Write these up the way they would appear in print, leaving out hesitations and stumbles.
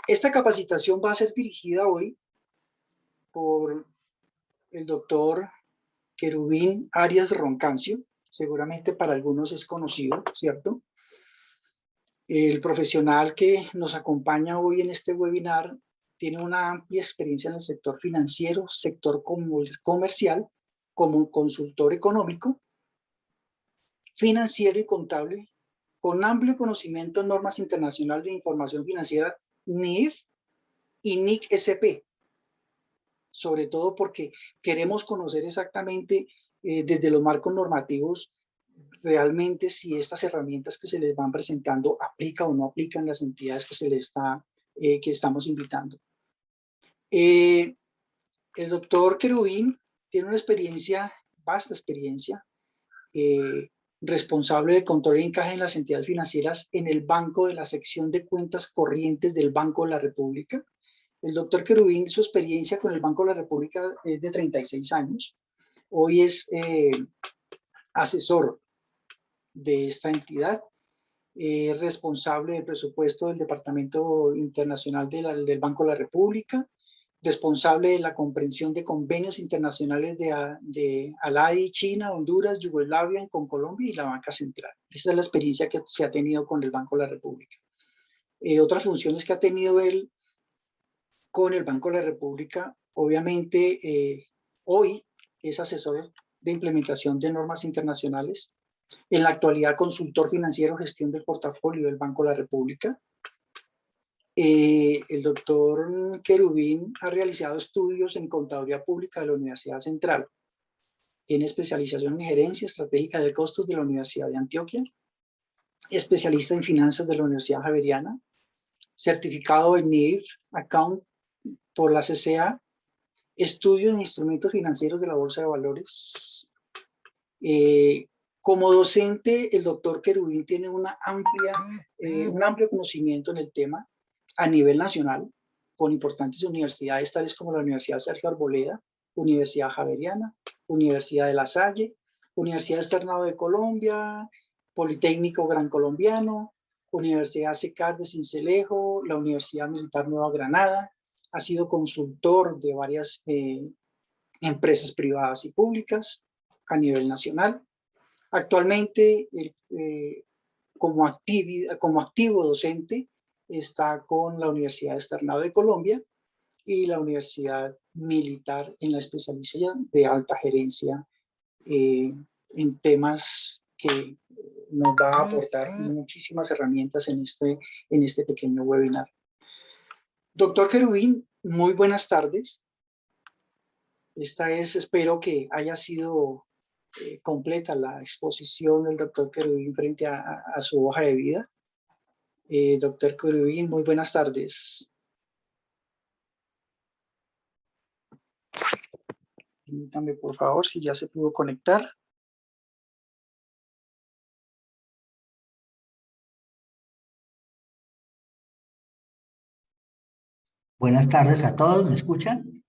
Esta capacitación va a ser dirigida hoy por el doctor Querubín Arias Roncancio, seguramente para algunos es conocido, ¿cierto? El profesional que nos acompaña hoy en este webinar tiene una amplia experiencia en el sector financiero, sector comercial, como consultor económico, financiero y contable, con amplio conocimiento en normas internacionales de información financiera NIF y NIC-SP, sobre todo porque queremos conocer exactamente desde los marcos normativos realmente si estas herramientas que se les van presentando aplican o no aplican las entidades que se les que estamos invitando. El doctor Querubín tiene una experiencia, vasta experiencia, responsable de control y encaje en las entidades financieras en el banco de la sección de cuentas corrientes del Banco de la República. El doctor Querubín, su experiencia con el Banco de la República es de 36 años. Hoy es asesor de esta entidad, responsable del presupuesto del Departamento Internacional del Banco de la República, responsable de la comprensión de convenios internacionales de ALAI, China, Honduras, Yugoslavia, con Colombia y la Banca Central. Esa es la experiencia que se ha tenido con el Banco de la República. Otras funciones que ha tenido él con el Banco de la República, obviamente, hoy es asesor de implementación de normas internacionales. En la actualidad, consultor financiero, gestión del portafolio del Banco de la República. El doctor Querubín ha realizado estudios en contaduría pública de la Universidad Central. Tiene especialización en gerencia estratégica de costos de la Universidad de Antioquia. Especialista en finanzas de la Universidad Javeriana. Certificado en NIF Account por la CCA. Estudios en instrumentos financieros de la Bolsa de Valores. Como docente, el doctor Querubín tiene un amplio conocimiento en el tema a nivel nacional, con importantes universidades tales como la Universidad Sergio Arboleda, Universidad Javeriana, Universidad de La Salle, Universidad Externado de Colombia, Politécnico Gran Colombiano, Universidad CECAR de Sincelejo, la Universidad Militar Nueva Granada. Ha sido consultor de varias empresas privadas y públicas a nivel nacional. Actualmente, como activo docente, está con la Universidad Externado de Colombia y la Universidad Militar en la especialización de alta gerencia en temas que nos va a aportar muchísimas herramientas en este pequeño webinar. Doctor Querubín, muy buenas tardes. Esta es, espero que haya sido completa la exposición del doctor Querubín frente a su hoja de vida. Doctor Querubín, muy buenas tardes. Permítame, por favor, si ya se pudo conectar. Buenas tardes a todos, ¿me escuchan?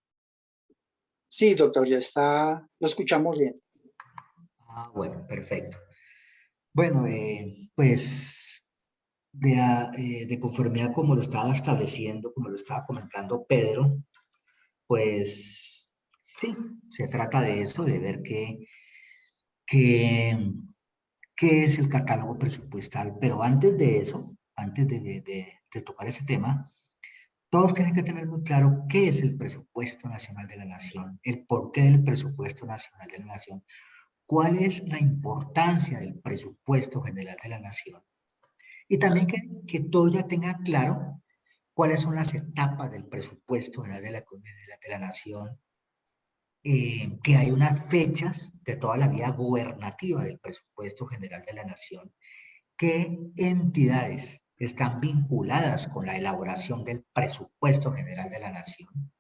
Sí, doctor, ya está, lo escuchamos bien. Ah, bueno, perfecto. Bueno, pues de conformidad como lo estaba estableciendo, como lo estaba comentando Pedro, pues sí, se trata de eso, de ver qué es el catálogo presupuestal, pero antes de eso, antes de tocar ese tema, todos tienen que tener muy claro qué es el presupuesto nacional de la nación, el porqué del presupuesto nacional de la nación, cuál es la importancia del presupuesto general de la nación. Y también que todo ya tenga claro cuáles son las etapas del presupuesto general de la nación, que hay unas fechas de toda la vida gubernativa del presupuesto general de la nación, qué entidades están vinculadas con la elaboración del presupuesto general de la nación,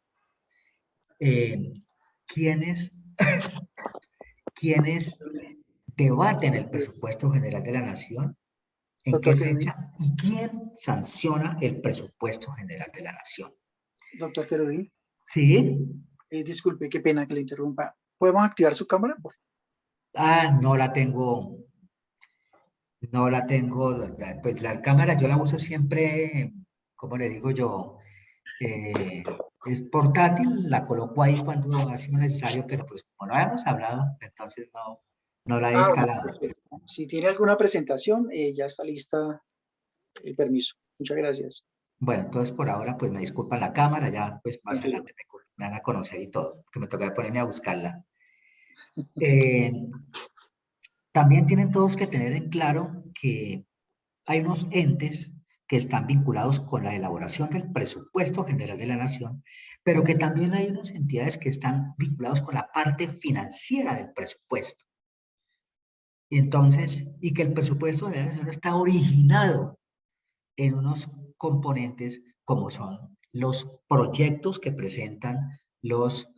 quiénes debaten el presupuesto general de la nación, en qué fecha y quién sanciona el presupuesto general de la nación. Doctor Querubín. Sí. Disculpe, qué pena que le interrumpa. ¿Podemos activar su cámara? Ah, no la tengo. No la tengo. Pues la cámara yo la uso siempre, ¿cómo le digo yo? es portátil, la coloco ahí cuando ha sido necesario, pero pues como lo habíamos hablado, entonces no la he Bueno, instalado. perfecto. Si tiene alguna presentación, ya está lista el permiso. Muchas gracias. Bueno, entonces por ahora pues me disculpan la cámara, ya pues más Tranquilo. adelante me van a conocer y todo, que me toca ponerme a buscarla. Eh, También tienen todos que tener en claro que hay unos entes que están vinculados con la elaboración del presupuesto general de la nación, pero que también hay unas entidades que están vinculados con la parte financiera del presupuesto. Y entonces, y que el presupuesto de la nación está originado en unos componentes como son los proyectos que presentan los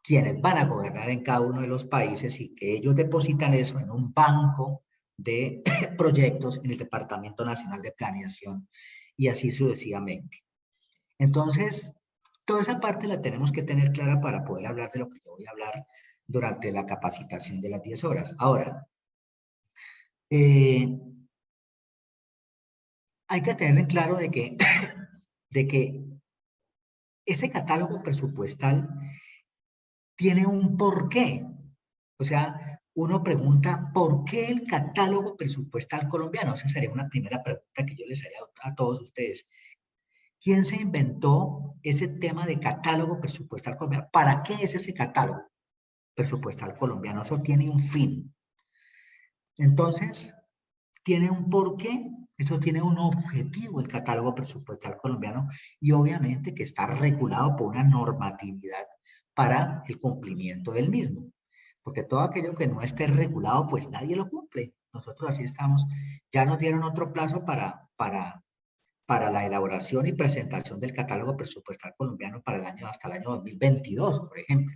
quienes van a gobernar en cada uno de los países y que ellos depositan eso en un banco de proyectos en el Departamento Nacional de Planeación y así sucesivamente. Entonces, toda esa parte la tenemos que tener clara para poder hablar de lo que yo voy a hablar durante la capacitación de las 10 horas. Ahora, eh, hay que tener en claro de que ese catálogo presupuestal tiene un porqué. O sea, uno pregunta, ¿por qué el catálogo presupuestal colombiano? Esa sería una primera pregunta que yo les haría a todos ustedes. ¿Quién se inventó ese tema de catálogo presupuestal colombiano? ¿Para qué es ese catálogo presupuestal colombiano? Eso tiene un fin. Entonces, tiene un porqué, eso tiene un objetivo el catálogo presupuestal colombiano y obviamente que está regulado por una normatividad para el cumplimiento del mismo. Porque todo aquello que no esté regulado, pues nadie lo cumple. Nosotros así estamos. Ya nos dieron otro plazo para la elaboración y presentación del catálogo presupuestal colombiano para el año, hasta el año 2022, por ejemplo.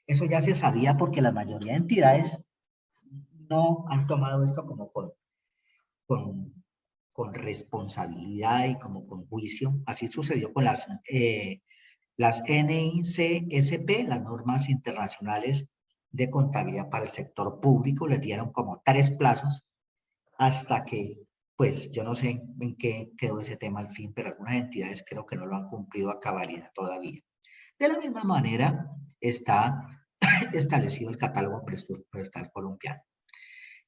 Eso ya se sabía porque la mayoría de entidades no han tomado esto como con, con responsabilidad y como con juicio. Así sucedió con las NICSP, las normas internacionales de contabilidad para el sector público, les dieron como 3 plazos hasta que, pues yo no sé en qué quedó ese tema al fin, pero algunas entidades creo que no lo han cumplido a cabalidad todavía. De la misma manera está establecido el catálogo presupuestal colombiano.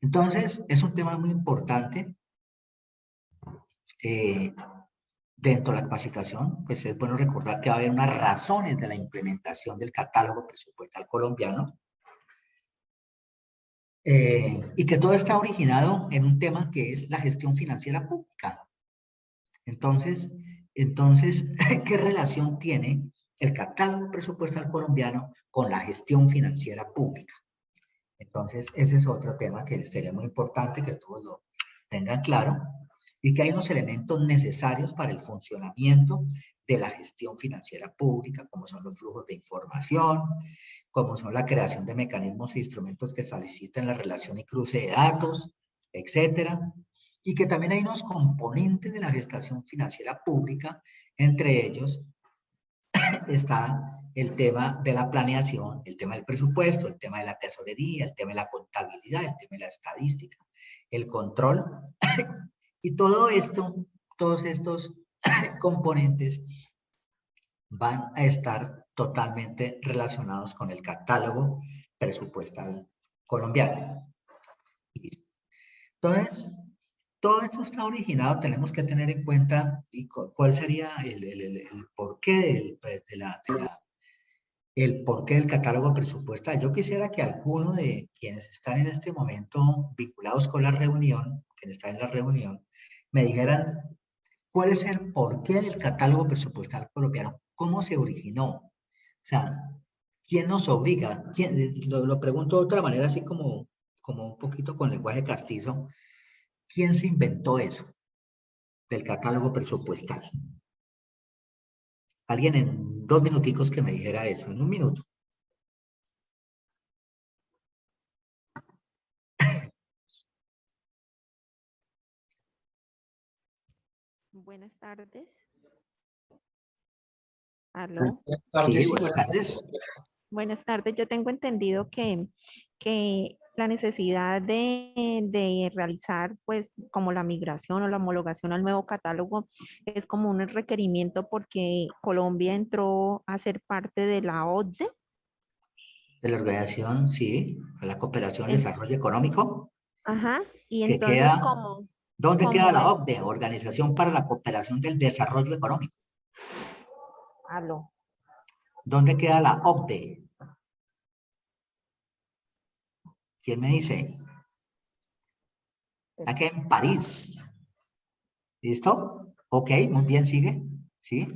Entonces, es un tema muy importante. Eh, Dentro de la capacitación, pues es bueno recordar que va a haber unas razones de la implementación del catálogo presupuestal colombiano y que todo está originado en un tema que es la gestión financiera pública. Entonces, ¿qué relación tiene el catálogo presupuestal colombiano con la gestión financiera pública? Entonces, ese es otro tema que sería muy importante que todos lo tengan claro y que hay unos elementos necesarios para el funcionamiento de la gestión financiera pública, como son los flujos de información, como son la creación de mecanismos e instrumentos que faciliten la relación y cruce de datos, etcétera, y que también hay unos componentes de la gestión financiera pública, entre ellos está el tema de la planeación, el tema del presupuesto, el tema de la tesorería, el tema de la contabilidad, el tema de la estadística, el control. Y todo esto, todos estos componentes van a estar totalmente relacionados con el catálogo presupuestal colombiano. Entonces, todo esto está originado, tenemos que tener en cuenta y cuál sería el porqué el porqué del catálogo presupuestal. Yo quisiera que alguno de quienes están en este momento vinculados con la reunión, quienes están en la reunión, me dijeran cuál es el porqué del catálogo presupuestal colombiano, cómo se originó. O sea, ¿quién nos obliga? Lo pregunto de otra manera, así como un poquito con lenguaje castizo. ¿Quién se inventó eso del catálogo presupuestal? Alguien en 2 minuticos que me dijera eso, en 1 minuto. Buenas tardes. ¿Aló? Sí, Sí, buenas buenas tardes. tardes. Buenas tardes. Yo tengo entendido que la necesidad de realizar, pues, como la migración o la homologación al nuevo catálogo es como un requerimiento porque Colombia entró a ser parte de la OCDE. De la organización, sí, de la cooperación al En- desarrollo económico, ajá, y que entonces queda, ¿dónde queda como la es, OCDE? Organización para la Cooperación del Desarrollo Económico. aló, ¿Dónde queda la OCDE? ¿Quién me dice? Aquí en París. ¿Listo? Ok, muy bien, sigue. ¿Sí?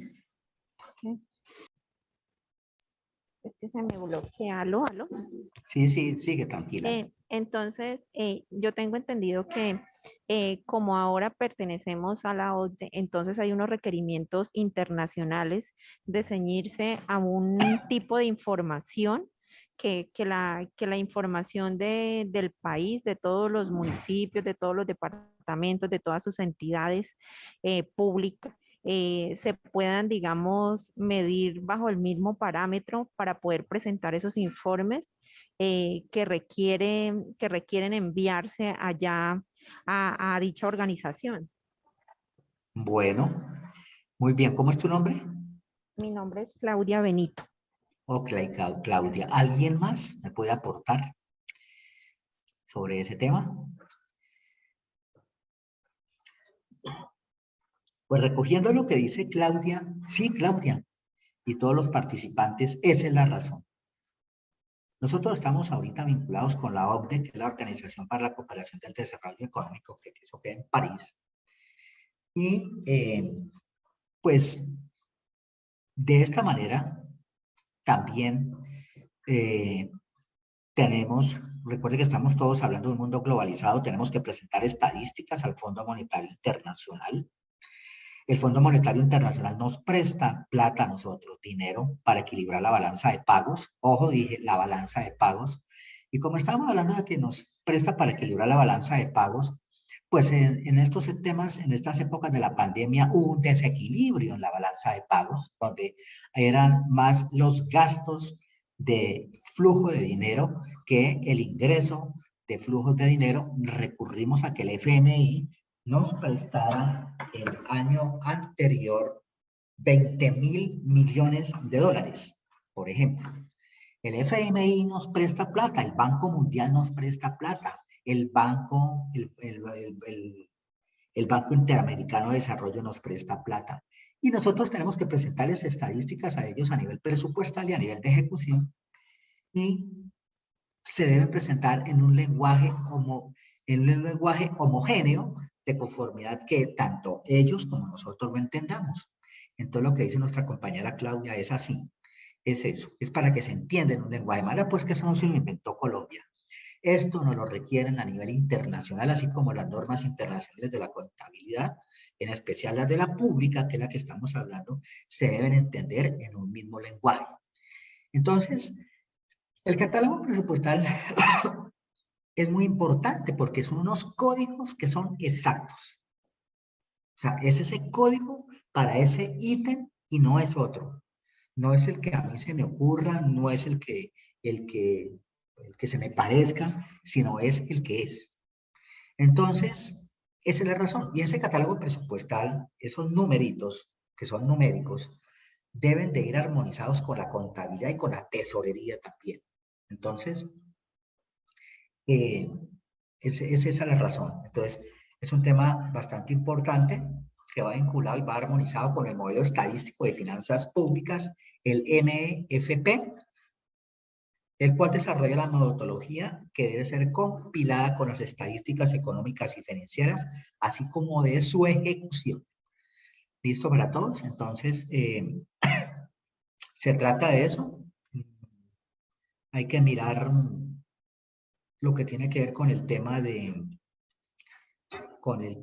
es que se me bloquea, aló, aló. Sí, sí, sigue, tranquila. Entonces, yo tengo entendido que como ahora pertenecemos a la OCDE, entonces hay unos requerimientos internacionales de ceñirse a un tipo de información que la información del país, de todos los municipios, de todos los departamentos, de todas sus entidades públicas, se puedan, digamos, medir bajo el mismo parámetro para poder presentar esos informes que requieren enviarse allá a dicha organización. Bueno, muy bien. ¿Cómo es tu nombre? Mi nombre es Claudia Benito. Ok, Claudia. ¿Alguien más me puede aportar sobre ese tema? Pues recogiendo lo que dice Claudia, sí, Claudia, y todos los participantes, esa es la razón. Nosotros estamos ahorita vinculados con la OCDE, que es la Organización para la Cooperación del Desarrollo Económico, que eso queda en París. Y pues de esta manera también tenemos, recuerde que estamos todos hablando de un mundo globalizado, tenemos que presentar estadísticas al Fondo Monetario Internacional. El Fondo Monetario Internacional nos presta plata a nosotros, dinero, para equilibrar la balanza de pagos. Ojo, dije la balanza de pagos. Y como estamos hablando de que nos presta para equilibrar la balanza de pagos, pues en estos temas, en estas épocas de la pandemia, hubo un desequilibrio en la balanza de pagos, donde eran más los gastos de flujo de dinero que el ingreso de flujos de dinero. Recurrimos a que el FMI nos prestara el año anterior 20.000 millones de dólares, por ejemplo. El FMI nos presta plata, el Banco Mundial nos presta plata, el Banco Interamericano de Desarrollo nos presta plata. Y nosotros tenemos que presentarles estadísticas a ellos a nivel presupuestal y a nivel de ejecución. Y se deben presentar en un lenguaje homogéneo de conformidad que tanto ellos como nosotros lo entendamos. Entonces lo que dice nuestra compañera Claudia es así, es eso, es para que se entienda en un lenguaje. Mala, pues que eso no se lo inventó Colombia. Esto nos lo requieren a nivel internacional, así como las normas internacionales de la contabilidad, en especial las de la pública, que es la que estamos hablando, se deben entender en un mismo lenguaje. Entonces, el catálogo presupuestal es muy importante porque son unos códigos que son exactos. O sea, es ese código para ese ítem y no es otro. No es el que a mí se me ocurra, no es el que se me parezca, sino es el que es. Entonces, esa es la razón. Y ese catálogo presupuestal, esos numeritos que son numéricos, deben de ir armonizados con la contabilidad y con la tesorería también. Entonces, es esa es la razón. Entonces, es un tema bastante importante que va vinculado y va armonizado con el modelo estadístico de finanzas públicas, el NFP, el cual desarrolla la metodología que debe ser compilada con las estadísticas económicas y financieras, así como de su ejecución. ¿Listo para todos? Entonces, se trata de eso. Hay que mirar lo que tiene que ver con el tema con el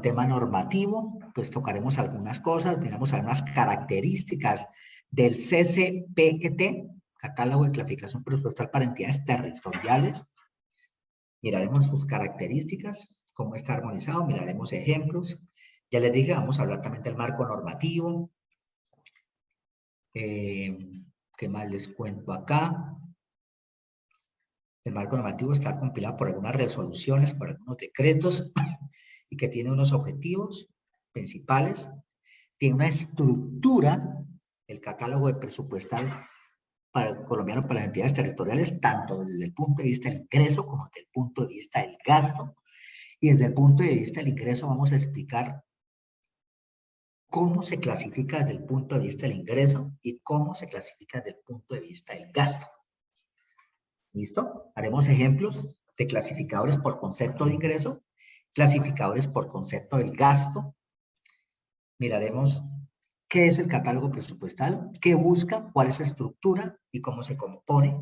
tema normativo, pues tocaremos algunas cosas, miramos algunas características del CCPET, Catálogo de Clasificación Presupuestal para Entidades Territoriales. Miraremos sus características, cómo está armonizado, miraremos ejemplos. Ya les dije, vamos a hablar también del marco normativo. ¿Qué más les cuento acá? El marco normativo está compilado por algunas resoluciones, por algunos decretos y que tiene unos objetivos principales. Tiene una estructura, el catálogo de presupuestal para el colombiano, para las entidades territoriales, tanto desde el punto de vista del ingreso como desde el punto de vista del gasto. Y desde el punto de vista del ingreso vamos a explicar cómo se clasifica desde el punto de vista del ingreso y cómo se clasifica desde el punto de vista del gasto. ¿Listo? Haremos ejemplos de clasificadores por concepto de ingreso, clasificadores por concepto del gasto. Miraremos qué es el catálogo presupuestal, qué busca, cuál es la estructura y cómo se compone.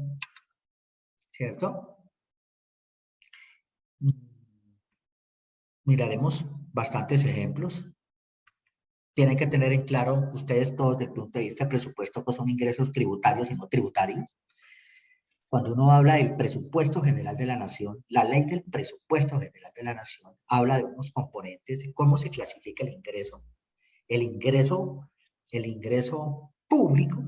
¿Cierto? Miraremos bastantes ejemplos. Tienen que tener en claro ustedes todos desde el punto de vista del presupuesto que son ingresos tributarios y no tributarios. Cuando uno habla del presupuesto general de la nación, la ley del presupuesto general de la nación habla de unos componentes de cómo se clasifica el ingreso público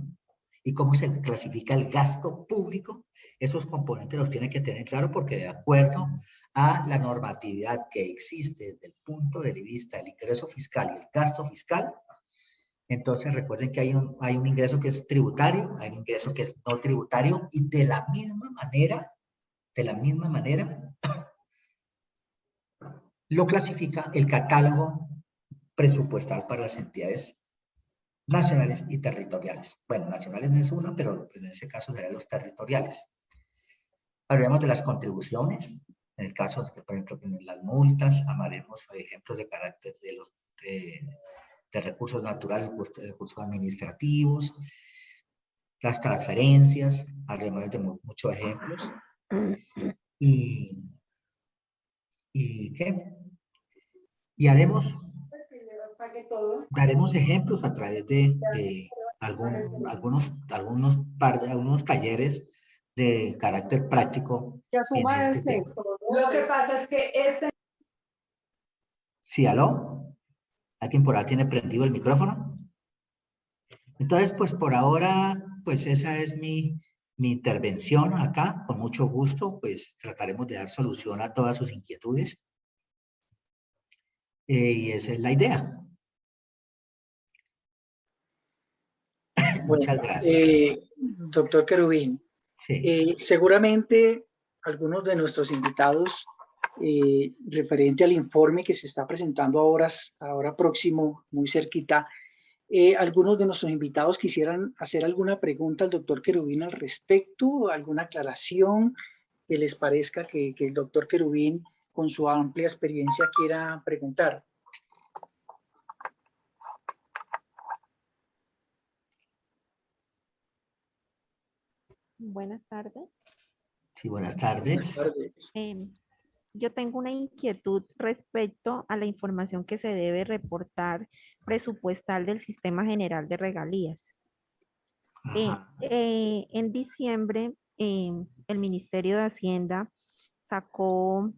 y cómo se clasifica el gasto público. Esos componentes los tiene que tener claro porque de acuerdo a la normatividad que existe desde el punto de vista del ingreso fiscal y el gasto fiscal, entonces recuerden que hay un ingreso que es tributario, hay un ingreso que es no tributario y de la misma manera, lo clasifica el catálogo presupuestal para las entidades nacionales y territoriales. Bueno, nacionales no es una, pero en ese caso serían los territoriales. Hablaremos de las contribuciones, en el caso de que, por ejemplo, en las multas, hablaremos de ejemplos de carácter de recursos naturales, recursos administrativos, las transferencias, hablaremos de muchos ejemplos. ¿Y qué? Y daremos ejemplos a través de algunos talleres de carácter práctico en este tema. Lo que pasa es que ¿Sí, aló? ¿Alguien por ahí tiene prendido el micrófono? Entonces, pues por ahora, pues esa es mi intervención acá. Con mucho gusto, pues trataremos de dar solución a todas sus inquietudes. Y esa es la idea. Muchas gracias. Doctor Querubín, Sí. seguramente algunos de nuestros invitados, referente al informe que se está presentando ahora próximo, muy cerquita, algunos de nuestros invitados quisieran hacer alguna pregunta al doctor Querubín al respecto, alguna aclaración que les parezca que el doctor Querubín, con su amplia experiencia, quiera preguntar. Buenas tardes. Sí, buenas tardes. Buenas tardes. Yo tengo una inquietud respecto a la información que se debe reportar presupuestal del Sistema General de Regalías. En diciembre, el Ministerio de Hacienda sacó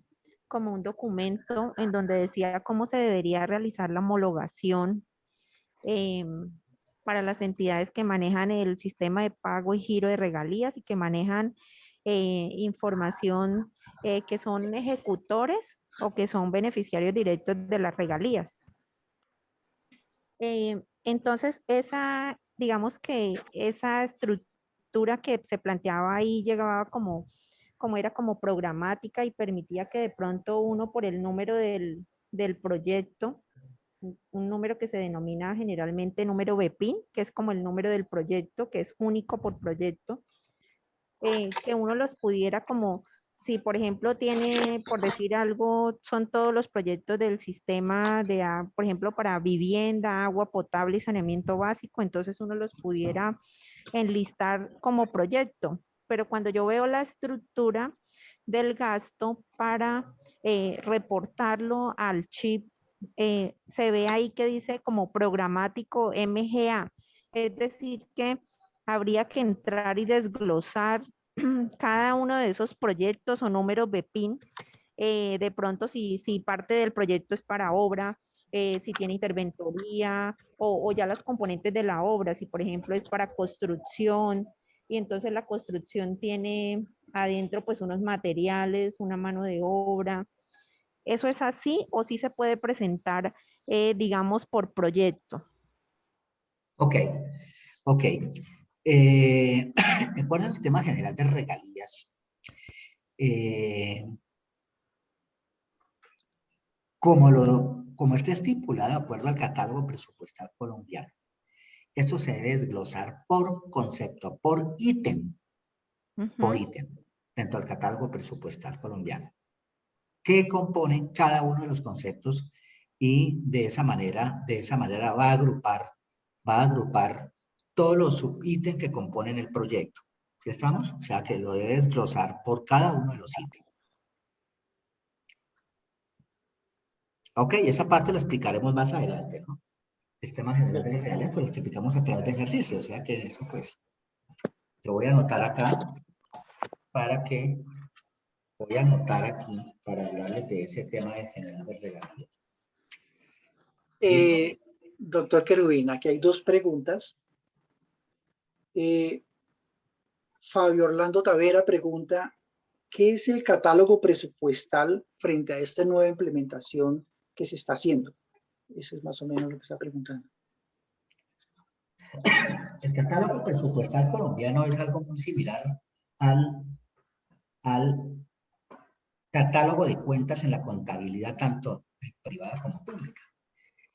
como un documento en donde decía cómo se debería realizar la homologación para las entidades que manejan el sistema de pago y giro de regalías y que manejan información que son ejecutores o que son beneficiarios directos de las regalías. Entonces, digamos que esa estructura que se planteaba ahí llegaba como era como programática y permitía que de pronto uno por el número del proyecto, un número que se denomina generalmente número BPIN, que es como el número del proyecto, que es único por proyecto, que uno los pudiera como, si por ejemplo tiene, por decir algo, son todos los proyectos del sistema de, por ejemplo, para vivienda, agua potable y saneamiento básico, entonces uno los pudiera enlistar como proyecto. Pero cuando yo veo la estructura del gasto para reportarlo al chip, se ve ahí que dice como programático MGA, es decir que habría que entrar y desglosar cada uno de esos proyectos o números BPIN, de pronto si parte del proyecto es para obra, si tiene interventoría o ya los componentes de la obra, si por ejemplo es para construcción, y entonces la construcción tiene adentro pues unos materiales, una mano de obra. ¿Eso es así o sí se puede presentar, digamos, por proyecto? Ok, ok. De acuerdo al sistema general de regalías, eh, como está estipulado de acuerdo al catálogo presupuestal colombiano, esto se debe desglosar por concepto, por ítem, dentro del catálogo presupuestal colombiano, que componen cada uno de los conceptos y de esa manera va a agrupar todos los subítems que componen el proyecto. ¿Sí estamos? O sea que lo debe desglosar por cada uno de los ítems. Ok, esa parte la explicaremos más adelante, ¿no? El tema general de reales, pues lo explicamos a través de ejercicio, o sea que eso pues lo voy a anotar acá para que, voy a anotar aquí para hablarles de ese tema de general de regalías. Doctor Querubín, aquí hay dos preguntas. Fabio Orlando Tavera pregunta, ¿qué es el catálogo presupuestal frente a esta nueva implementación que se está haciendo? Eso es más o menos lo que está preguntando. El catálogo presupuestal colombiano es algo muy similar al catálogo de cuentas en la contabilidad, tanto privada como pública.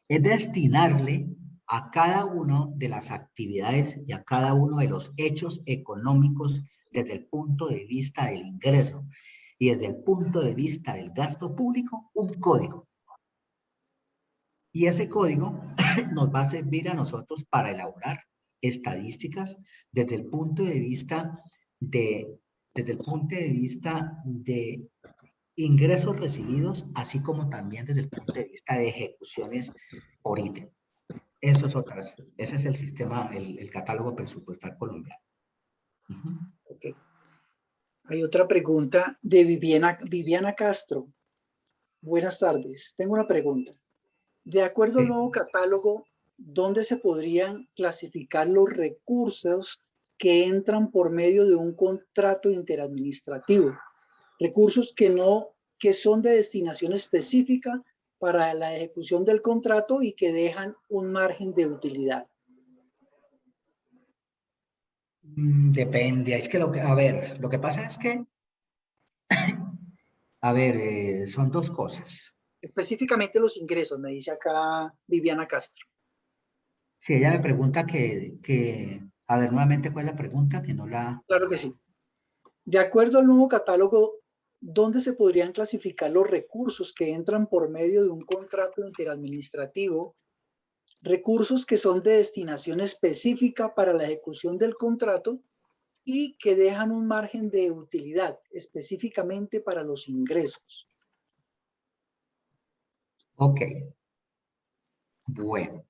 Es destinarle a cada una de las actividades y a cada uno de los hechos económicos desde el punto de vista del ingreso y desde el punto de vista del gasto público, un código. Y ese código nos va a servir a nosotros para elaborar estadísticas desde el punto de vista de ingresos recibidos, así como también desde el punto de vista de ejecuciones por ítem. Eso es ese es el sistema, el catálogo presupuestal colombiano. Okay. Hay otra pregunta de Viviana Castro. Buenas tardes. Tengo una pregunta. De acuerdo al nuevo catálogo, ¿dónde se podrían clasificar los recursos que entran por medio de un contrato interadministrativo? Recursos que son de destinación específica para la ejecución del contrato y que dejan un margen de utilidad. Depende, es que a ver, lo que pasa es que, a ver, son dos cosas. Específicamente los ingresos, me dice acá Viviana Castro. Si ella me pregunta a ver, nuevamente, ¿cuál es la pregunta? Que no la... Claro que sí. De acuerdo al nuevo catálogo, ¿dónde se podrían clasificar los recursos que entran por medio de un contrato interadministrativo? Recursos que son de destinación específica para la ejecución del contrato y que dejan un margen de utilidad específicamente para los ingresos. Ok. Bueno.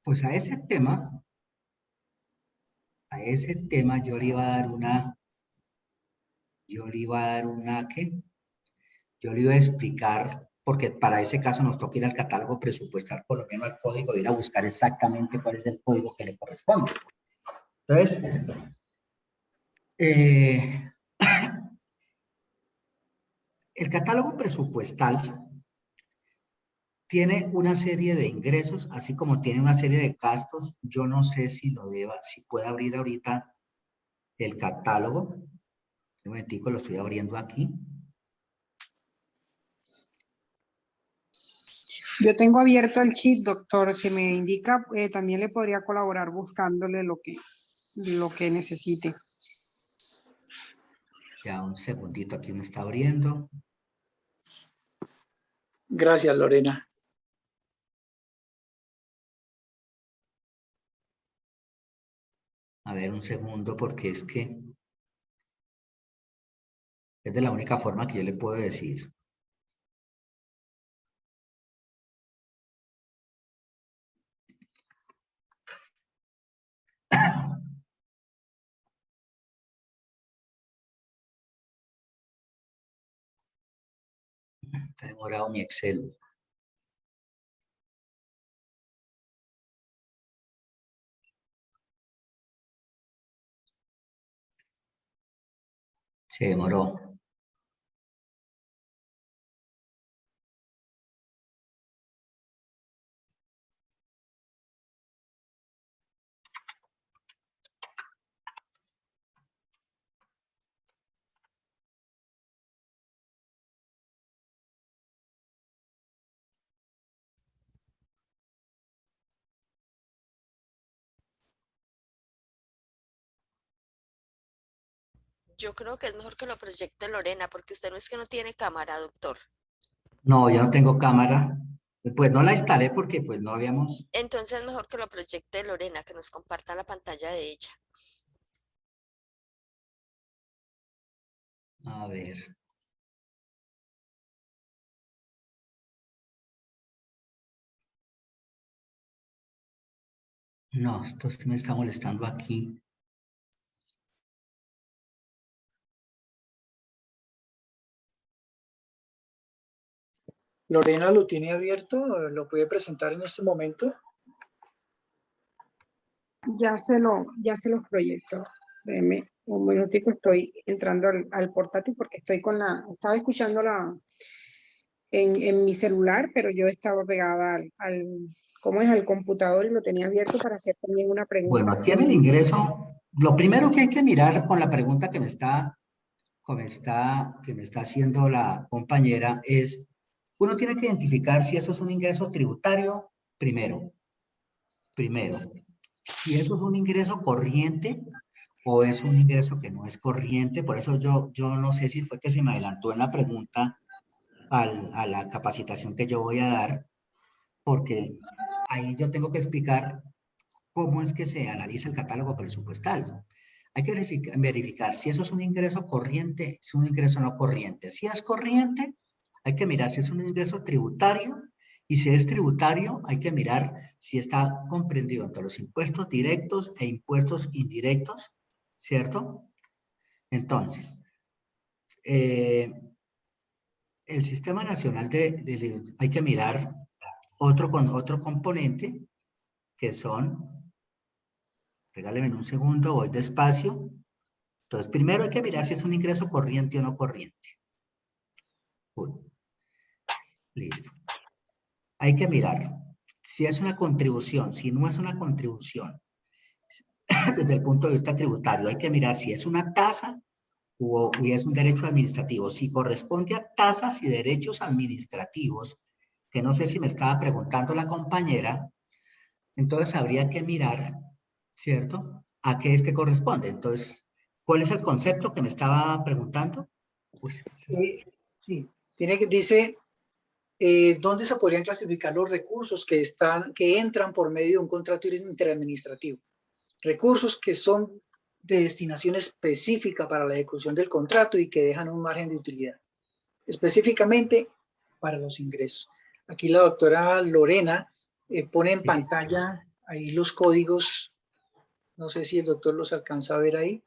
Pues a ese tema yo le iba a dar ¿qué? Yo le iba a explicar, porque para ese caso nos toca ir al catálogo presupuestal colombiano, al código, ir a buscar exactamente cuál es el código que le corresponde. Entonces, el catálogo presupuestal tiene una serie de ingresos, así como tiene una serie de gastos. Yo no sé si puede abrir ahorita el catálogo. Un momentico, lo estoy abriendo aquí. Yo tengo abierto el sheet, doctor. Si me indica, también le podría colaborar buscándole lo que necesite. Ya un segundito, aquí me está abriendo. Gracias, Lorena. A ver, un segundo, porque es que es de la única forma que yo le puedo decir. Está demorado mi Excel. Se demoró. Yo creo que es mejor que lo proyecte Lorena, porque usted no es que no tiene cámara, doctor. No, yo no tengo cámara. Pues no la instalé porque pues no habíamos... Entonces es mejor que lo proyecte Lorena, que nos comparta la pantalla de ella. A ver. No, esto sí me está molestando aquí. Lorena lo tiene abierto, lo puede presentar en este momento. Ya se los proyecto. Déjeme un minutico, estoy entrando al portátil porque estaba escuchándola en mi celular, pero yo estaba pegada ¿cómo es? Al computador y lo tenía abierto para hacer también una pregunta. Bueno, aquí en el ingreso, lo primero que hay que mirar con la pregunta que me está haciendo la compañera es, uno tiene que identificar si eso es un ingreso tributario primero. Si eso es un ingreso corriente o es un ingreso que no es corriente. Por eso yo no sé si fue que se me adelantó en la pregunta a la capacitación que yo voy a dar, porque ahí yo tengo que explicar cómo es que se analiza el catálogo presupuestal. Hay que verificar si eso es un ingreso corriente, si es un ingreso no corriente. Si es corriente, hay que mirar si es un ingreso tributario, y si es tributario, hay que mirar si está comprendido entre los impuestos directos e impuestos indirectos, ¿cierto? Entonces, el Sistema Nacional hay que mirar otro componente que son, regáleme un segundo, voy despacio. Entonces, primero hay que mirar si es un ingreso corriente o no corriente. Listo. Hay que mirar si es una contribución, si no es una contribución. Desde el punto de vista tributario, hay que mirar si es una tasa o es un derecho administrativo. Si corresponde a tasas y derechos administrativos, que no sé si me estaba preguntando la compañera, entonces habría que mirar, ¿cierto? ¿A qué es que corresponde? Entonces, ¿cuál es el concepto que me estaba preguntando? Uy, Sí, dice, ¿dónde se podrían clasificar los recursos que entran por medio de un contrato interadministrativo? Recursos que son de destinación específica para la ejecución del contrato y que dejan un margen de utilidad, específicamente para los ingresos. Aquí la doctora Lorena pone en pantalla ahí los códigos. No sé si el doctor los alcanza a ver ahí.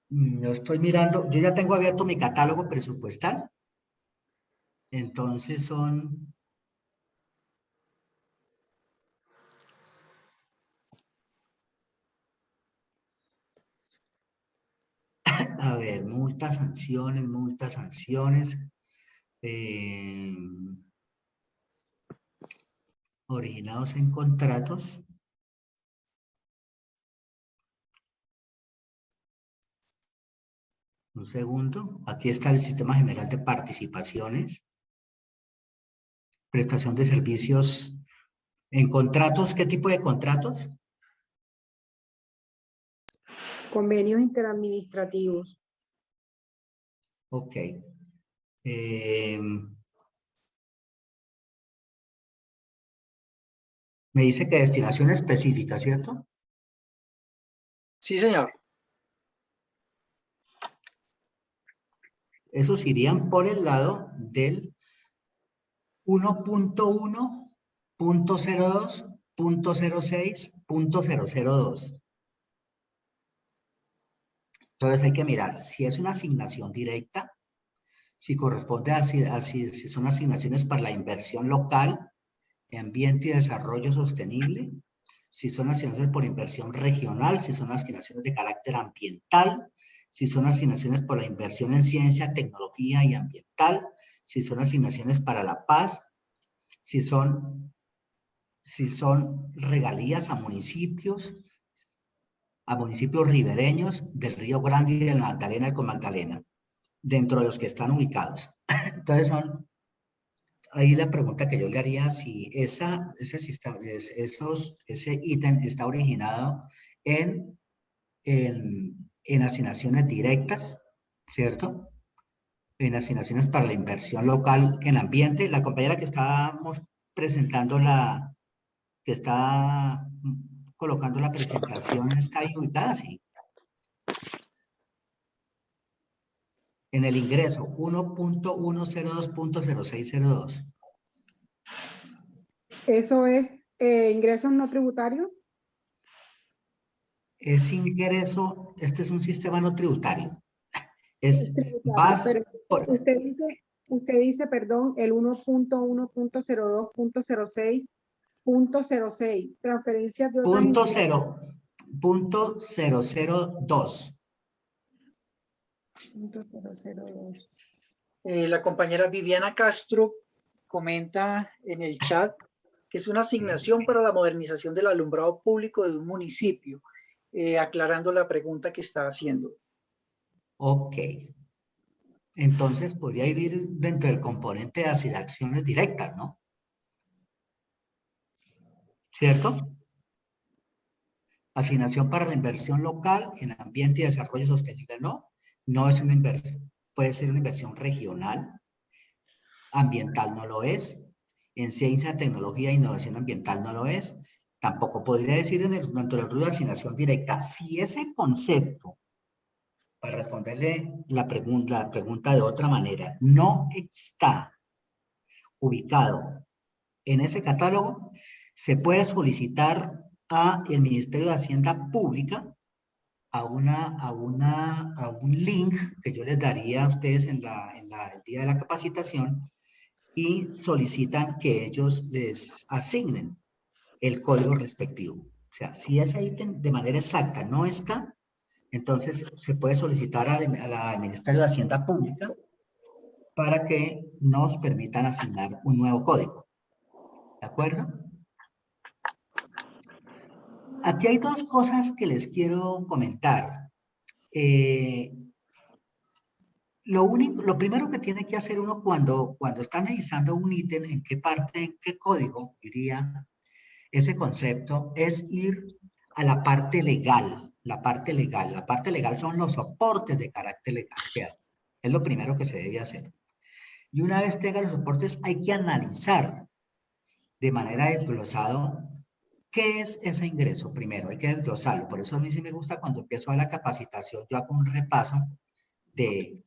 Yo estoy mirando, yo ya tengo abierto mi catálogo presupuestal. Entonces son... A ver, multas, sanciones. Originados en contratos. Un segundo. Aquí está el Sistema General de Participaciones. Prestación de servicios en contratos. ¿Qué tipo de contratos? Convenios interadministrativos. Ok. Me dice que destinación específica, ¿cierto? Sí, señor. Esos irían por el lado del 1.1.02.06.002. Entonces hay que mirar si es una asignación directa, si corresponde si son asignaciones para la inversión local, ambiente y desarrollo sostenible, si son asignaciones por inversión regional, si son asignaciones de carácter ambiental, si son asignaciones por la inversión en ciencia, tecnología y ambiental, si son asignaciones para la paz, si son regalías a municipios ribereños del Río Grande y del Magdalena y con Magdalena, dentro de los que están ubicados. Entonces ahí la pregunta que yo le haría, si ese ítem está originado en asignaciones directas, ¿cierto? En asignaciones para la inversión local en ambiente. La compañera que estábamos presentando, que está colocando la presentación, está ahí ubicada, sí. En el ingreso 1.102.0602. ¿Eso es ingresos no tributarios? Es ingreso, este es un sistema no tributario. Es Tributario, pero usted dice, perdón, el 1.1.02.06.06, transferencias de otras entidades. Punto 002. Punto 002. La compañera Viviana Castro comenta en el chat que es una asignación para la modernización del alumbrado público de un municipio, aclarando la pregunta que está haciendo. Ok. Entonces podría ir dentro del componente de asignaciones directas, ¿no? ¿Cierto? Asignación para la inversión local en ambiente y desarrollo sostenible, ¿no? No es una inversión. Puede ser una inversión regional. Ambiental no lo es. En ciencia, tecnología e innovación ambiental no lo es. Tampoco podría decir dentro del rubro de asignación directa. Si ese concepto, para responderle la pregunta de otra manera, no está ubicado en ese catálogo, se puede solicitar a el Ministerio de Hacienda Pública a un link que yo les daría a ustedes el día de la capacitación, y solicitan que ellos les asignen el código respectivo. O sea, si ese ítem de manera exacta no está, entonces se puede solicitar al Ministerio de Hacienda Pública para que nos permitan asignar un nuevo código. ¿De acuerdo? Aquí hay dos cosas que les quiero comentar. Lo primero que tiene que hacer uno cuando está analizando un ítem, en qué parte, en qué código iría ese concepto, es ir a la parte legal. La parte legal son los soportes de carácter legal. Es lo primero que se debe hacer. Y una vez tenga los soportes, hay que analizar de manera desglosada qué es ese ingreso. Primero, hay que desglosarlo. Por eso a mí sí me gusta cuando empiezo a la capacitación, yo hago un repaso de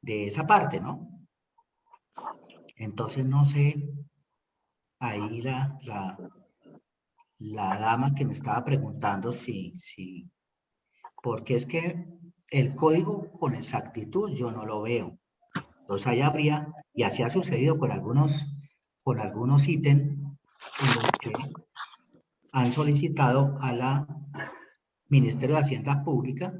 esa parte, ¿no? Entonces, no sé, ahí la dama que me estaba preguntando porque es que el código con exactitud yo no lo veo. Entonces ahí habría, y así ha sucedido con algunos ítems en los que han solicitado a la Ministerio de Hacienda Pública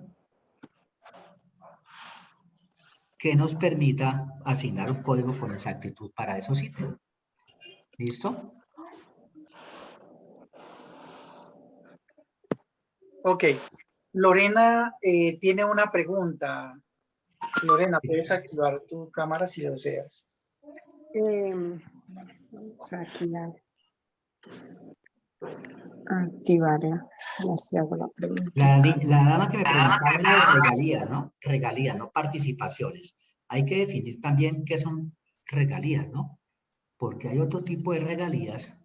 que nos permita asignar un código con exactitud para esos ítems. ¿Listo? Ok. Lorena tiene una pregunta. Lorena, puedes activar tu cámara si lo deseas. Vamos a activarla. Ya se hago la pregunta. La dama que me preguntaba era de regalías, ¿no? Regalías, no participaciones. Hay que definir también qué son regalías, ¿no? Porque hay otro tipo de regalías.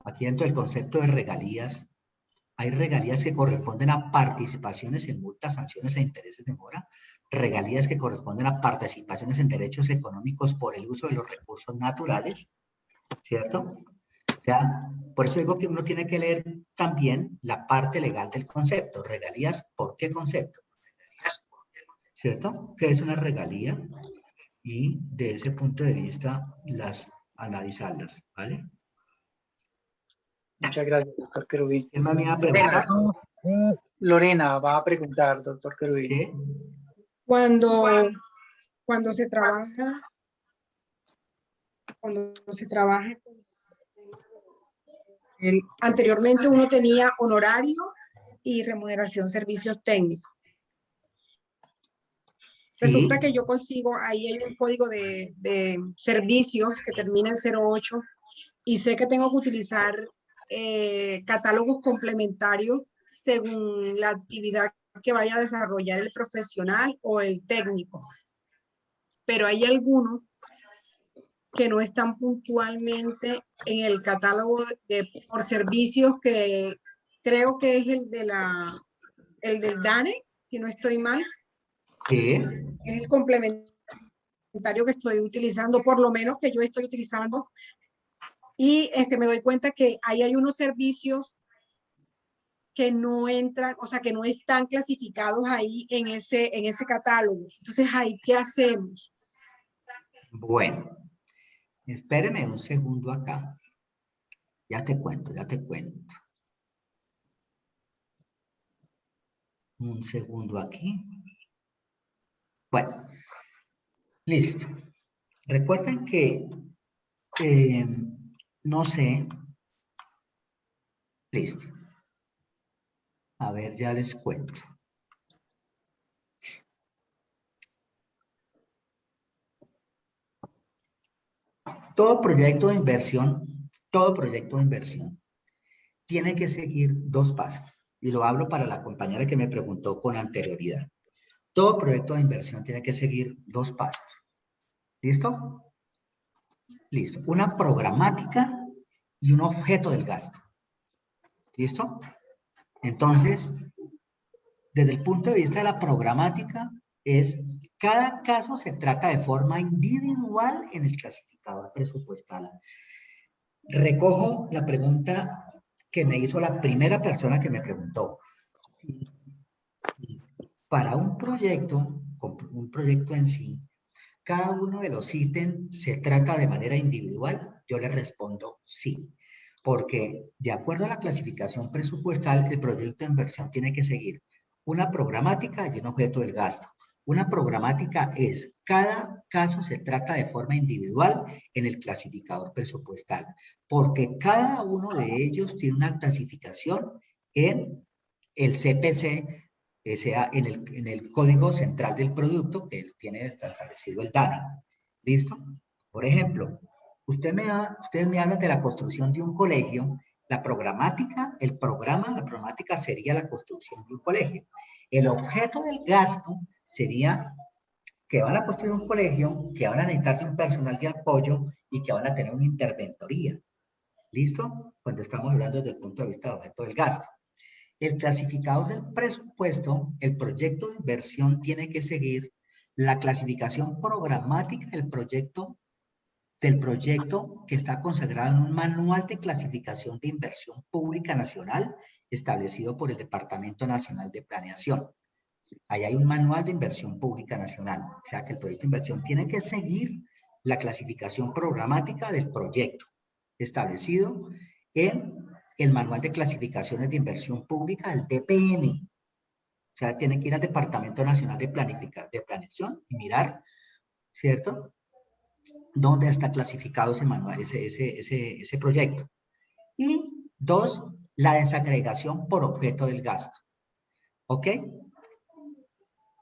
Aquí dentro del concepto de regalías, hay regalías que corresponden a participaciones en multas, sanciones e intereses de mora, regalías que corresponden a participaciones en derechos económicos por el uso de los recursos naturales, ¿cierto? O sea, por eso digo que uno tiene que leer también la parte legal del concepto. Regalías, ¿por qué concepto? ¿Cierto? ¿Qué es una regalía? Y de ese punto de vista, analizarlas, ¿vale? Muchas gracias, doctor Querubín. ¿Quién más me iba a preguntar? Lorena va a preguntar, doctor Querubín. ¿Sí? Cuando se trabaja, anteriormente uno tenía honorario y remuneración servicios técnicos. Resulta Sí. que yo consigo, ahí hay un código de servicios que termina en 08 y sé que tengo que utilizar catálogos complementarios según la actividad que vaya a desarrollar el profesional o el técnico. Pero hay algunos que no están puntualmente en el catálogo por servicios, que creo que es el del DANE, si no estoy mal. Sí. Es el complementario que estoy utilizando, por lo menos que yo estoy utilizando. Y me doy cuenta que ahí hay unos servicios que no entran, o sea, que no están clasificados ahí en ese catálogo. Entonces, ¿ahí qué hacemos? Bueno, espéreme un segundo acá. Ya te cuento, ya te cuento. Un segundo aquí. Bueno, listo. Recuerden que, no sé, listo. A ver, ya les cuento. Todo proyecto de inversión tiene que seguir dos pasos. Y lo hablo para la compañera que me preguntó con anterioridad. Todo proyecto de inversión tiene que seguir dos pasos. ¿Listo? Listo. Una programática y un objeto del gasto. ¿Listo? Entonces, desde el punto de vista de la programática, cada caso se trata de forma individual en el clasificador presupuestal. Recojo la pregunta que me hizo la primera persona que me preguntó. Para un proyecto en sí, cada uno de los ítems se trata de manera individual. Yo le respondo sí, porque de acuerdo a la clasificación presupuestal, el proyecto de inversión tiene que seguir una programática y un objeto del gasto. Una programática es, cada caso se trata de forma individual en el clasificador presupuestal, porque cada uno de ellos tiene una clasificación en el CPC, sea en el código central del producto que tiene establecido el DANE. ¿Listo? Por ejemplo, ustedes me hablan de la construcción de un colegio. La programática sería la construcción de un colegio. El objeto del gasto sería que van a construir un colegio, que van a necesitar de un personal de apoyo y que van a tener una interventoría. ¿Listo? Cuando estamos hablando desde el punto de vista del objeto del gasto. El clasificador del presupuesto, el proyecto de inversión tiene que seguir la clasificación programática del proyecto que está consagrado en un manual de clasificación de inversión pública nacional establecido por el Departamento Nacional de Planeación. Ahí hay un manual de inversión pública nacional, o sea que el proyecto de inversión tiene que seguir la clasificación programática del proyecto establecido en el manual de clasificaciones de inversión pública, el DPN. O sea, tiene que ir al Departamento Nacional de Planeación y mirar, ¿cierto?, dónde está clasificado ese manual, ese proyecto. Y dos, la desagregación por objeto del gasto. ¿Ok?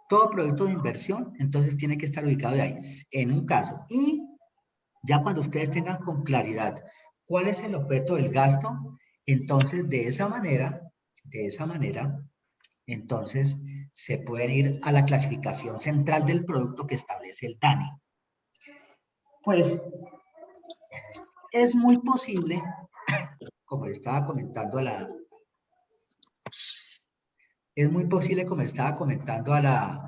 Todo proyecto de inversión, entonces, tiene que estar ubicado de ahí, en un caso. Y ya cuando ustedes tengan con claridad cuál es el objeto del gasto, entonces, de esa manera, entonces, se pueden ir a la clasificación central del producto que establece el DANE. Pues, es muy posible, como le estaba comentando a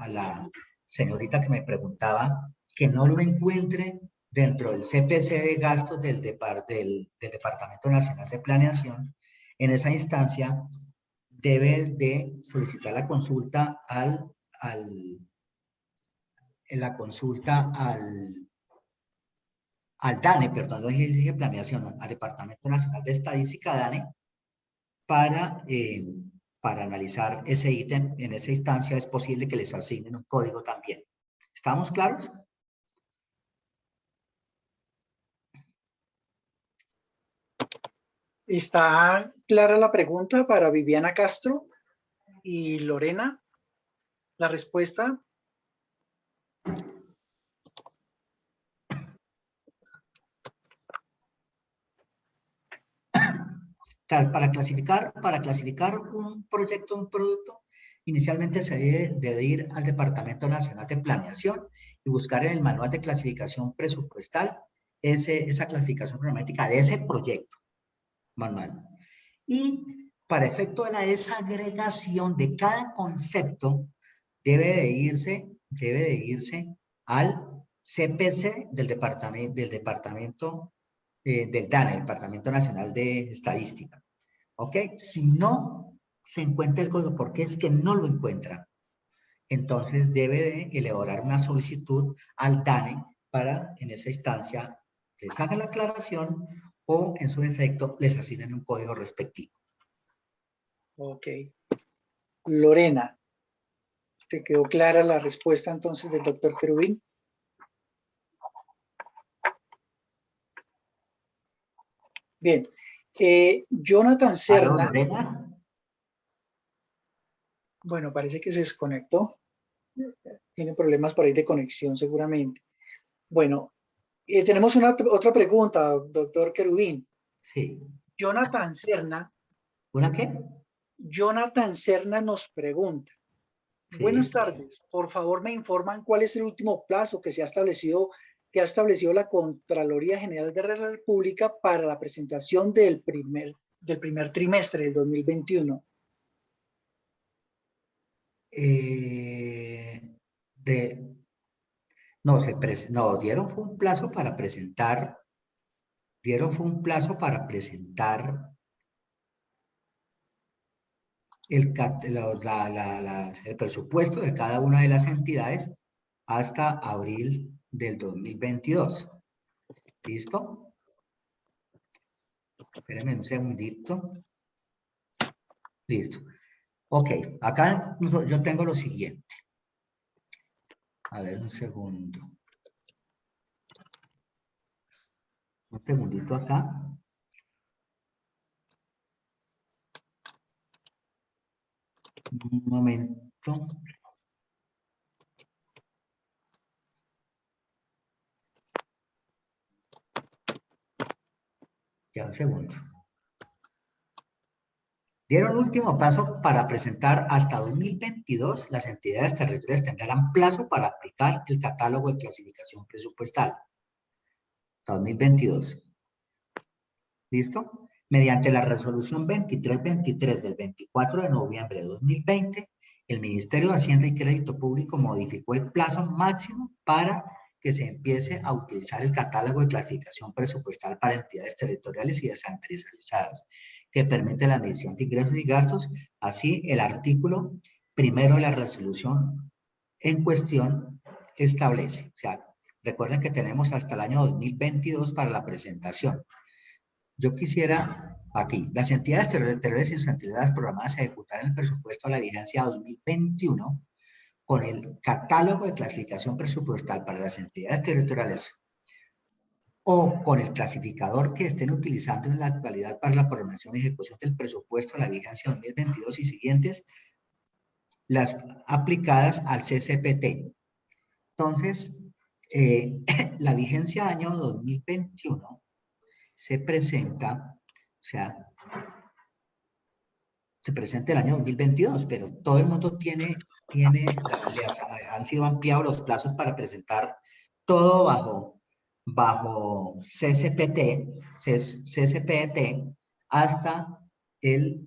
la señorita que me preguntaba, que no lo encuentre dentro del CPC de gastos del Departamento Nacional de Planeación. En esa instancia, debe de solicitar la consulta al DANE, perdón, no dije planeación, al Departamento Nacional de Estadística, DANE, para para analizar ese ítem, en esa instancia es posible que les asignen un código también. ¿Estamos claros? ¿Está clara la pregunta para Viviana Castro y Lorena? ¿La respuesta? Para clasificar un proyecto, un producto, inicialmente se debe ir al Departamento Nacional de Planeación y buscar en el manual de clasificación presupuestal esa clasificación programática de ese proyecto manual. Y para efecto de la desagregación de cada concepto, debe de irse al CPC del departamento del DANE, el Departamento Nacional de Estadística. ¿Ok? Si no se encuentra el código, porque es que no lo encuentra, entonces debe de elaborar una solicitud al DANE para, en esa instancia, les haga la aclaración o, en su defecto, les asignen un código respectivo. Ok. Lorena, ¿te quedó clara la respuesta entonces del doctor Querubín? Bien. Jonathan ¿Aló, Serna. Lorena? Bueno, parece que se desconectó. Tiene problemas por ahí de conexión seguramente. Bueno, tenemos otra pregunta, doctor Querubín. Sí. Jonathan Serna. ¿Una qué? Jonathan Serna nos pregunta. Sí. Buenas tardes. Por favor, me informan cuál es el último plazo que ha establecido la Contraloría General de la República para la presentación del primer trimestre del 2021. Dieron fue un plazo para presentar, el presupuesto de cada una de las entidades hasta abril del 2022. ¿Listo? Espérenme un segundito. Listo. Ok, acá yo tengo lo siguiente. A ver, un segundo. Un segundito acá. Un momento. Ya, un segundo. Dieron último plazo para presentar hasta 2022. Las entidades territoriales tendrán plazo para aplicar el catálogo de clasificación presupuestal. 2022. ¿Listo? Mediante la resolución 2323 del 24 de noviembre de 2020, el Ministerio de Hacienda y Crédito Público modificó el plazo máximo para que se empiece a utilizar el catálogo de clasificación presupuestal para entidades territoriales y descentralizadas, que permite la medición de ingresos y gastos. Así, el artículo primero de la resolución en cuestión establece, o sea, recuerden que tenemos hasta el año 2022 para la presentación. Yo quisiera, aquí, las entidades territoriales y sus entidades programadas ejecutarán el presupuesto a la vigencia 2021 con el catálogo de clasificación presupuestal para las entidades territoriales o con el clasificador que estén utilizando en la actualidad para la programación y ejecución del presupuesto a la vigencia 2022 y siguientes, las aplicadas al CCPT. Entonces, la vigencia año 2021 se presenta, o sea, se presenta el año 2022, pero todo el mundo han sido ampliados los plazos para presentar todo bajo CCPT hasta el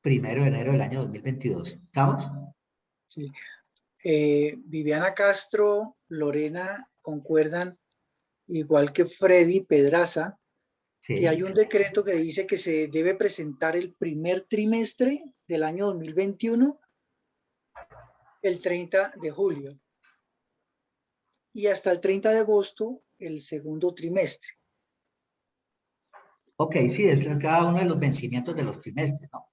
1 de enero del año 2022. ¿Estamos? Sí. Viviana Castro, Lorena, concuerdan, igual que Freddy Pedraza, Sí. que hay un decreto que dice que se debe presentar el primer trimestre del año 2021 el 30 de julio y hasta el 30 de agosto el segundo trimestre. Ok, sí, es cada uno de los vencimientos de los trimestres, ¿no?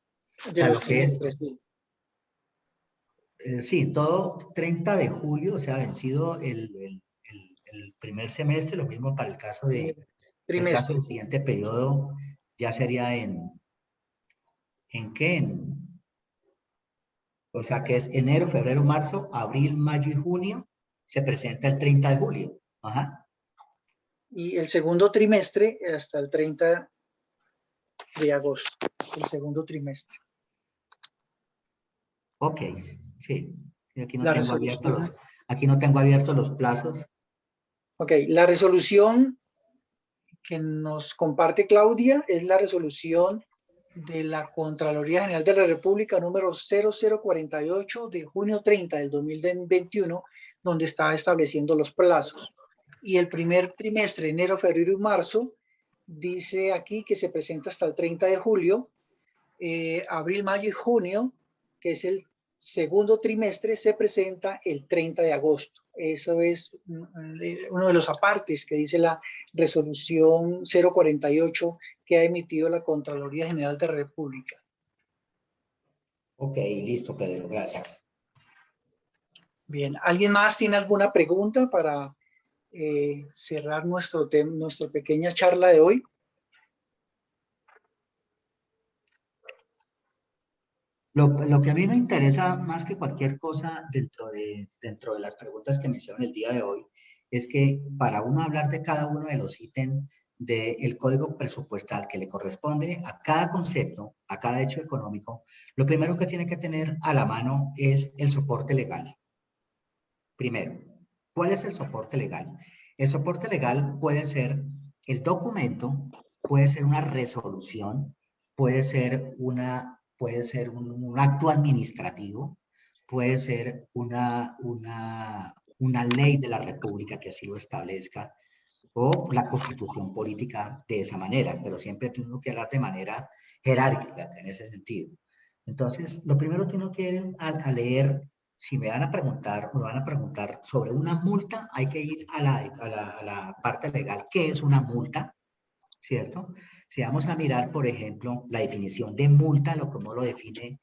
O De sea, los lo que es, trimestres, sí. sí, todo 30 de julio, o sea, vencido el primer semestre, lo mismo para el caso Primer el caso trimestre. del siguiente periodo, ya sería ¿en qué? O sea, que es enero, febrero, marzo, abril, mayo y junio, se presenta el 30 de julio. Ajá. Y el segundo trimestre hasta el 30 de agosto, el segundo trimestre. Ok, sí. Y aquí no La tengo abiertos resolución. aquí no tengo abiertos los plazos. Ok, la resolución que nos comparte Claudia es la resolución de la Contraloría General de la República número 0048 de junio 30 del 2021, donde estaba estableciendo los plazos. Y el primer trimestre, enero, febrero y marzo, dice aquí que se presenta hasta el 30 de julio, abril, mayo y junio, que es el segundo trimestre, se presenta el 30 de agosto. Eso es uno de los apartes que dice la resolución 048 que ha emitido la Contraloría General de la República. Ok, listo, Pedro, gracias. Bien, ¿alguien más tiene alguna pregunta para cerrar nuestra pequeña charla de hoy? Lo que a mí me interesa más que cualquier cosa dentro de las preguntas que me hicieron el día de hoy es que para uno hablar de cada uno de los ítems del código presupuestal que le corresponde a cada concepto, a cada hecho económico, lo primero que tiene que tener a la mano es el soporte legal. Primero, ¿cuál es el soporte legal? El soporte legal puede ser el documento, puede ser una resolución, puede ser un acto administrativo, puede ser una ley de la República que así lo establezca, o la constitución política de esa manera, pero siempre tengo que hablar de manera jerárquica en ese sentido. Entonces, lo primero que uno quiere a leer, si me van a preguntar o me van a preguntar sobre una multa, hay que ir a la parte legal. ¿Qué es una multa? ¿Cierto? Si vamos a mirar, por ejemplo, la definición de multa, cómo lo define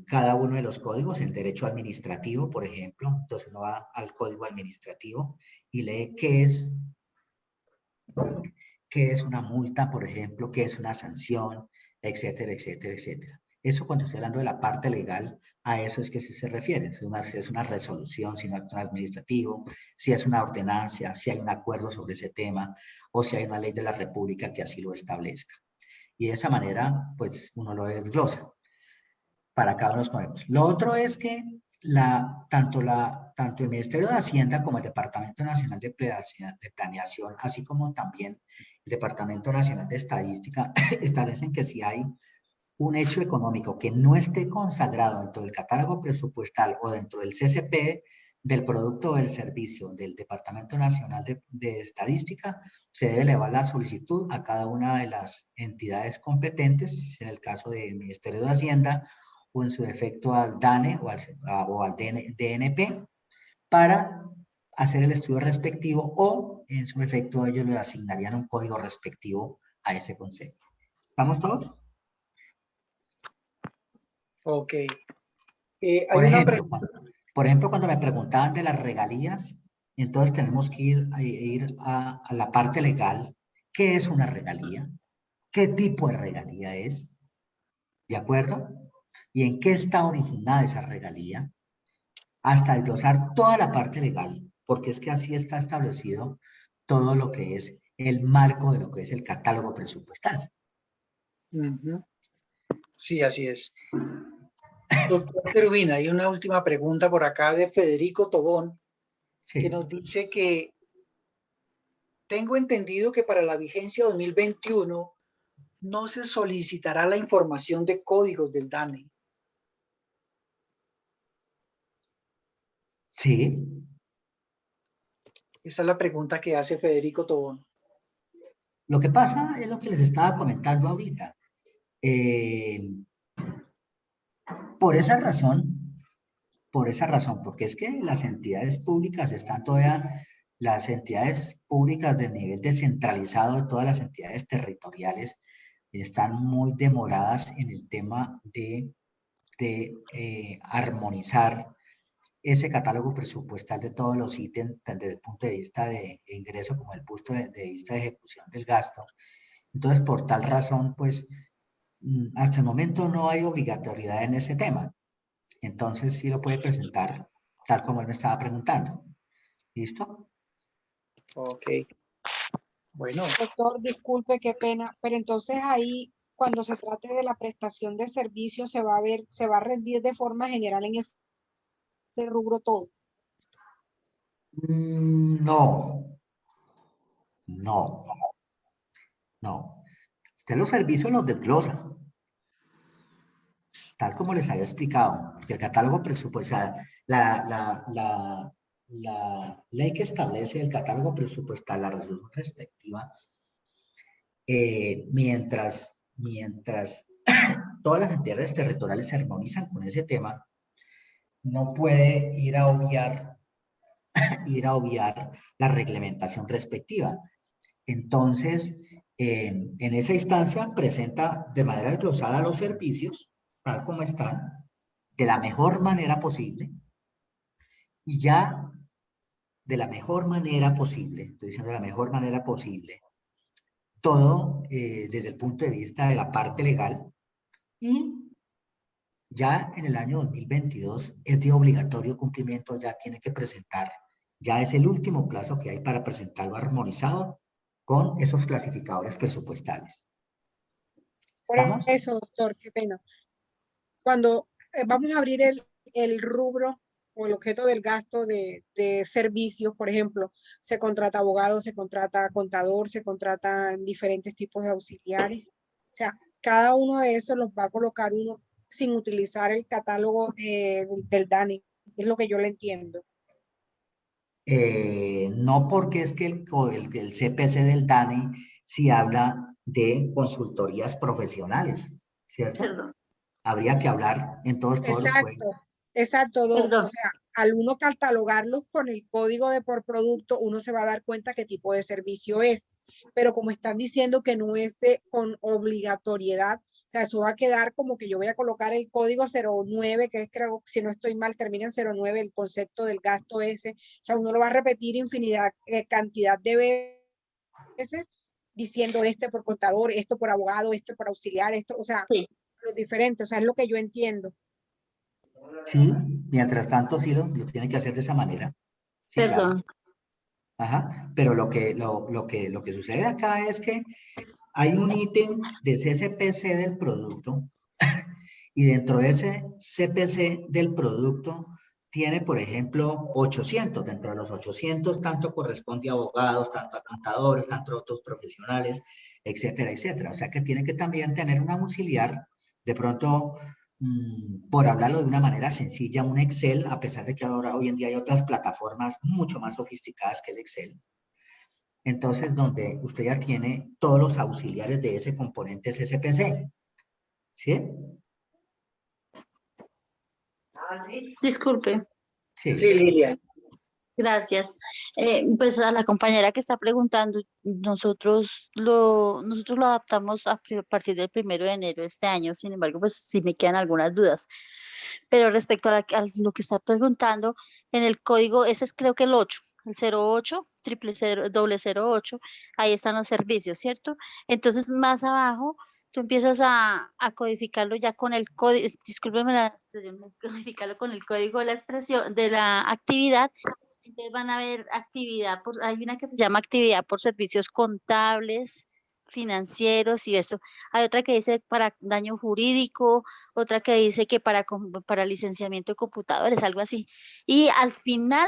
cada uno de los códigos, el derecho administrativo, por ejemplo. Entonces uno va al código administrativo y lee qué es una multa, por ejemplo, qué es una sanción, etcétera, etcétera, etcétera. Eso cuando estoy hablando de la parte legal, a eso es que se refiere. Si es una resolución, si no es un administrativo, si es una ordenanza, si hay un acuerdo sobre ese tema, o si hay una ley de la República que así lo establezca. Y de esa manera, pues, uno lo desglosa para cada uno de los conceptos. Lo otro es que tanto el Ministerio de Hacienda como el Departamento Nacional de Planeación, así como también el Departamento Nacional de Estadística, establecen que si hay un hecho económico que no esté consagrado dentro del catálogo presupuestal o dentro del CCP del producto o del servicio del Departamento Nacional de Estadística, se debe elevar la solicitud a cada una de las entidades competentes, en el caso del Ministerio de Hacienda, o en su defecto al DANE o al DNP, para hacer el estudio respectivo, o en su efecto ellos le asignarían un código respectivo a ese concepto. ¿Estamos todos? Ok. Por Hay una ejemplo, cuando me preguntaban de las regalías, entonces tenemos que ir a la parte legal. ¿Qué es una regalía? ¿Qué tipo de regalía es? ¿De acuerdo? ¿Y en qué está originada esa regalía? Hasta desglosar toda la parte legal, porque es que así está establecido todo lo que es el marco de lo que es el catálogo presupuestal. Sí, así es. Doctor Cherubín, hay una última pregunta por acá de Federico Tobón, Sí. que nos dice que tengo entendido que para la vigencia 2021 no se solicitará la información de códigos del DANE. Sí. Esa es la pregunta que hace Federico Tobón. Lo que pasa es lo que les estaba comentando ahorita. Por esa razón, porque es que las entidades públicas están todavía las entidades públicas del nivel descentralizado de todas las entidades territoriales están muy demoradas en el tema de armonizar ese catálogo presupuestal de todos los ítems, tanto desde el punto de vista de ingreso como el punto de vista de ejecución del gasto. Entonces, por tal razón, pues, hasta el momento no hay obligatoriedad en ese tema. Entonces, sí lo puede presentar tal como él me estaba preguntando. ¿Listo? Ok. Bueno, Doctor, disculpe, qué pena, pero entonces ahí, cuando se trate de la prestación de servicios, se va a ver, se va a rendir de forma general en ese rubro todo. No, no, no. Usted los servicios los desglosa, tal como les había explicado, que el catálogo presupuestal, la ley que establece el catálogo presupuestal, la resolución respectiva, mientras todas las entidades territoriales se armonizan con ese tema, no puede ir a obviar la reglamentación respectiva. Entonces, en esa instancia presenta de manera desglosada los servicios, tal como están, de la mejor manera posible, y ya de la mejor manera posible, estoy diciendo de la mejor manera posible, todo desde el punto de vista de la parte legal, y ya en el año 2022 es de obligatorio cumplimiento, ya tiene que presentar, ya es el último plazo que hay para presentarlo armonizado con esos clasificadores presupuestales. Por ¿Estamos? eso, doctor, qué pena. Cuando vamos a abrir el rubro o el objeto del gasto de servicios, por ejemplo, se contrata abogado, se contrata contador, se contratan diferentes tipos de auxiliares. O sea, cada uno de esos los va a colocar uno sin utilizar el catálogo del DANE. Es lo que yo le entiendo. No, porque es que el CPC del DANE sí habla de consultorías profesionales, ¿cierto? Perdón, Habría que hablar en todos los Exacto, exacto, Doc. perdón. O sea, al uno catalogarlos con el código de por producto, uno se va a dar cuenta qué tipo de servicio es. Pero como están diciendo que no es con obligatoriedad, o sea, eso va a quedar como que yo voy a colocar el código 09, que es, creo, si no estoy mal, termina en 09, el concepto del gasto ese. O sea, uno lo va a repetir infinidad, cantidad de veces, diciendo este por contador, esto por abogado, esto por auxiliar, esto, o sea, Sí, lo diferente, o sea, es lo que yo entiendo. Sí, mientras tanto sí lo tiene que hacer de esa manera. Sí, claro. perdón. Ajá, pero lo que sucede acá es que hay un ítem de CPC del producto y dentro de ese CPC del producto tiene, por ejemplo, 800. Dentro de los 800, tanto corresponde a abogados, tanto a contadores, tanto a otros profesionales, etcétera, etcétera. O sea que tiene que también tener un auxiliar, de pronto, por hablarlo de una manera sencilla, un Excel, a pesar de que ahora hoy en día hay otras plataformas mucho más sofisticadas que el Excel. Entonces, donde usted ya tiene todos los auxiliares de ese componente CPC. ¿Sí? Disculpe, Sí. sí, Lilian. gracias. Pues a la compañera que está preguntando, nosotros lo adaptamos a partir del 1 de enero de este año. Sin embargo, pues sí me quedan algunas dudas. Pero respecto a lo que está preguntando, en el código, ese es creo que el 8, el 08, 0008, ahí están los servicios, ¿cierto? Entonces, más abajo, tú empiezas a codificarlo ya con el código, discúlpeme la expresión, codificarlo con el código de la expresión, de la actividad. Entonces van a ver actividad, hay una que se llama actividad por servicios contables, financieros y esto. Hay otra que dice para daño jurídico, otra que dice que para licenciamiento de computadores, algo así. Y al final,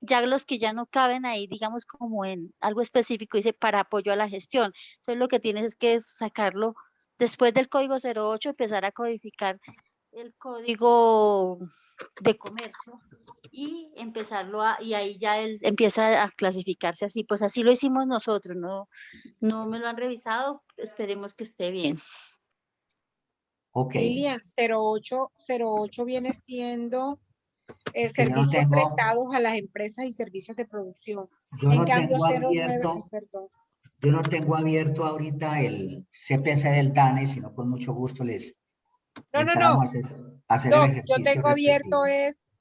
ya los que ya no caben ahí, digamos como en algo específico, dice para apoyo a la gestión. Entonces lo que tienes es que sacarlo después del código 08, empezar a codificar el código de comercio y y ahí ya él empieza a clasificarse así. Pues así lo hicimos nosotros, no me lo han revisado, esperemos que esté bien. Ok. Lilian, 08 viene siendo Es que yo no servicios tengo, prestados a las empresas y servicios de producción. yo En no cambio, tengo 09, abierto, perdón. yo no tengo abierto ahorita el CPC del DANE, sino con mucho gusto les No, entramos a hacer el no, ejercicio respectivo.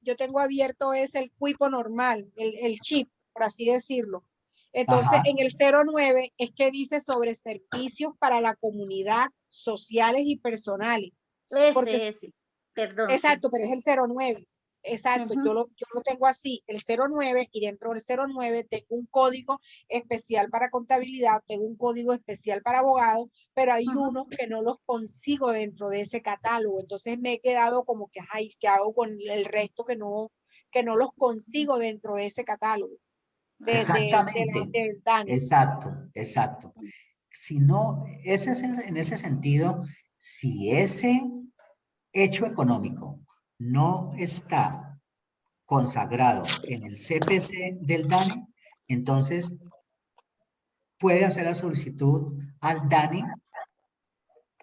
yo tengo abierto es el cuipo normal, el chip, por así decirlo. Entonces, Ajá, en el 09 es que dice sobre servicios para la comunidad, sociales y personales. Porque Ese, perdón, sí. exacto, pero es el 09. Exacto, Ujú. yo lo tengo así, el 09, y dentro del 09 tengo un código especial para contabilidad, tengo un código especial para abogados, pero hay Ujú. unos que no los consigo dentro de ese catálogo. Entonces me he quedado como que, ay, ¿qué hago con el resto que no los consigo dentro de ese catálogo exactamente, del DANE? exacto, exacto. Si no, en ese sentido, si ese hecho económico no está consagrado en el CPC del DANE, entonces puede hacer la solicitud al DANE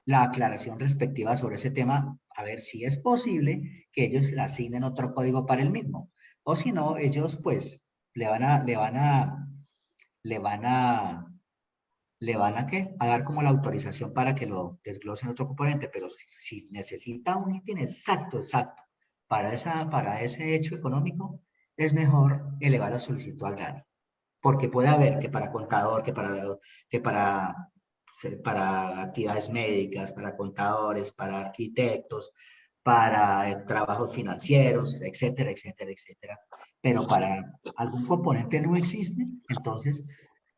la aclaración respectiva sobre ese tema, a ver si es posible que ellos le asignen otro código para el mismo. O si no, ellos pues le van a, le van a, le van a, le van a ¿qué? A dar como la autorización para que lo desglosen otro componente, pero si necesita un ítem exacto, exacto, para ese hecho económico, es mejor elevar la solicitud al DANE. Porque puede haber que para contador, que para actividades médicas, para contadores, para arquitectos, para trabajos financieros, etcétera, etcétera, etcétera. Pero para algún componente no existe, entonces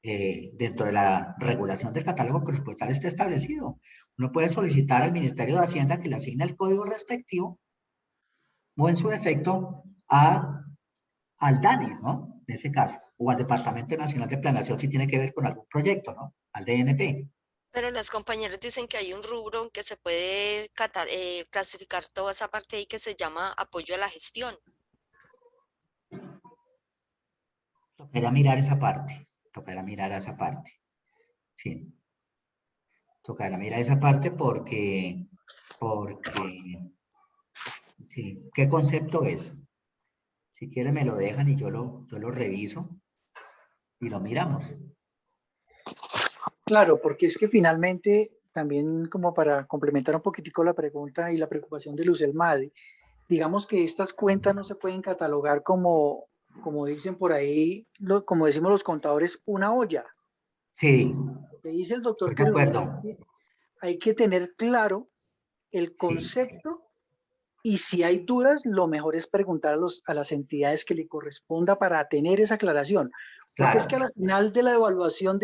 dentro de la regulación del catálogo presupuestal está establecido. Uno puede solicitar al Ministerio de Hacienda que le asigne el código respectivo o en su defecto al DANE, ¿no? En ese caso, o al Departamento Nacional de Planeación si tiene que ver con algún proyecto, ¿no? Al DNP. Pero las compañeras dicen que hay un rubro en que se puede clasificar toda esa parte ahí que se llama apoyo a la gestión. Tocará mirar esa parte, tocará mirar esa parte, sí. Tocará mirar esa parte porque, sí, ¿qué concepto es? Si quiere me lo dejan y yo lo reviso y lo miramos. Claro, porque es que finalmente, también como para complementar un poquitico la pregunta y la preocupación de Luz Madi, digamos que estas cuentas no se pueden catalogar como dicen por ahí, como decimos los contadores, una olla. Sí, Lo que dice el doctor estoy de Kerubín, acuerdo. hay que tener claro el Sí, concepto y si hay dudas, lo mejor es preguntar a las entidades que le corresponda para tener esa aclaración. Porque es que claro. al final de la evaluación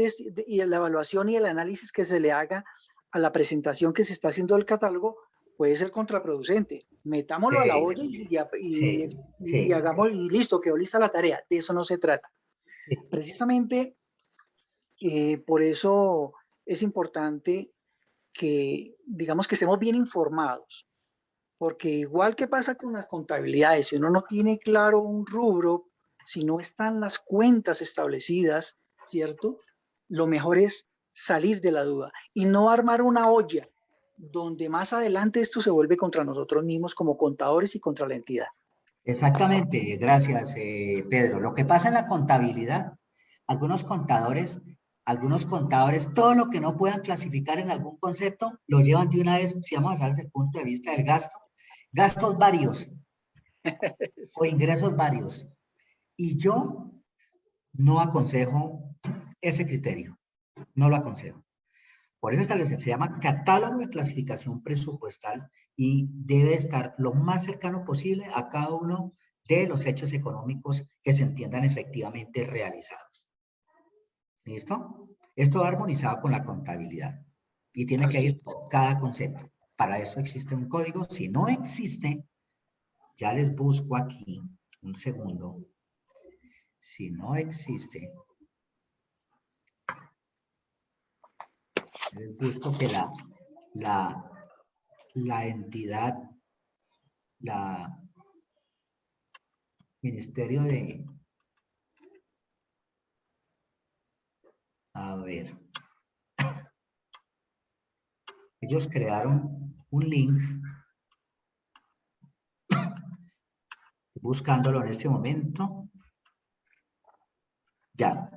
y la evaluación y el análisis que se le haga a la presentación que se está haciendo del catálogo, puede ser contraproducente. Metámoslo a la Sí, olla sí, y sí, hagamos, y listo, quedó lista la tarea. De eso no se trata. sí. Precisamente por eso es importante que, digamos, que estemos bien informados. Porque igual que pasa con las contabilidades, si uno no tiene claro un rubro, si no están las cuentas establecidas, ¿cierto? Lo mejor es salir de la duda y no armar una olla donde más adelante esto se vuelve contra nosotros mismos como contadores y contra la entidad. Exactamente, gracias Pedro. Lo que pasa en la contabilidad, algunos contadores, todo lo que no puedan clasificar en algún concepto, lo llevan de una vez, si vamos a hablar desde el punto de vista del gasto, gastos varios o ingresos varios. Y yo no aconsejo ese criterio, no lo aconsejo. Por eso se llama catálogo de clasificación presupuestal y debe estar lo más cercano posible a cada uno de los hechos económicos que se entiendan efectivamente realizados. ¿Listo? Esto va armonizado con la contabilidad y tiene que Así ir por cada concepto. Para eso existe un código. Si no existe, ya les busco aquí un segundo. Si no existe, les busco que la entidad, la Ministerio de, a ver, ellos crearon un link buscándolo en este momento. Ya.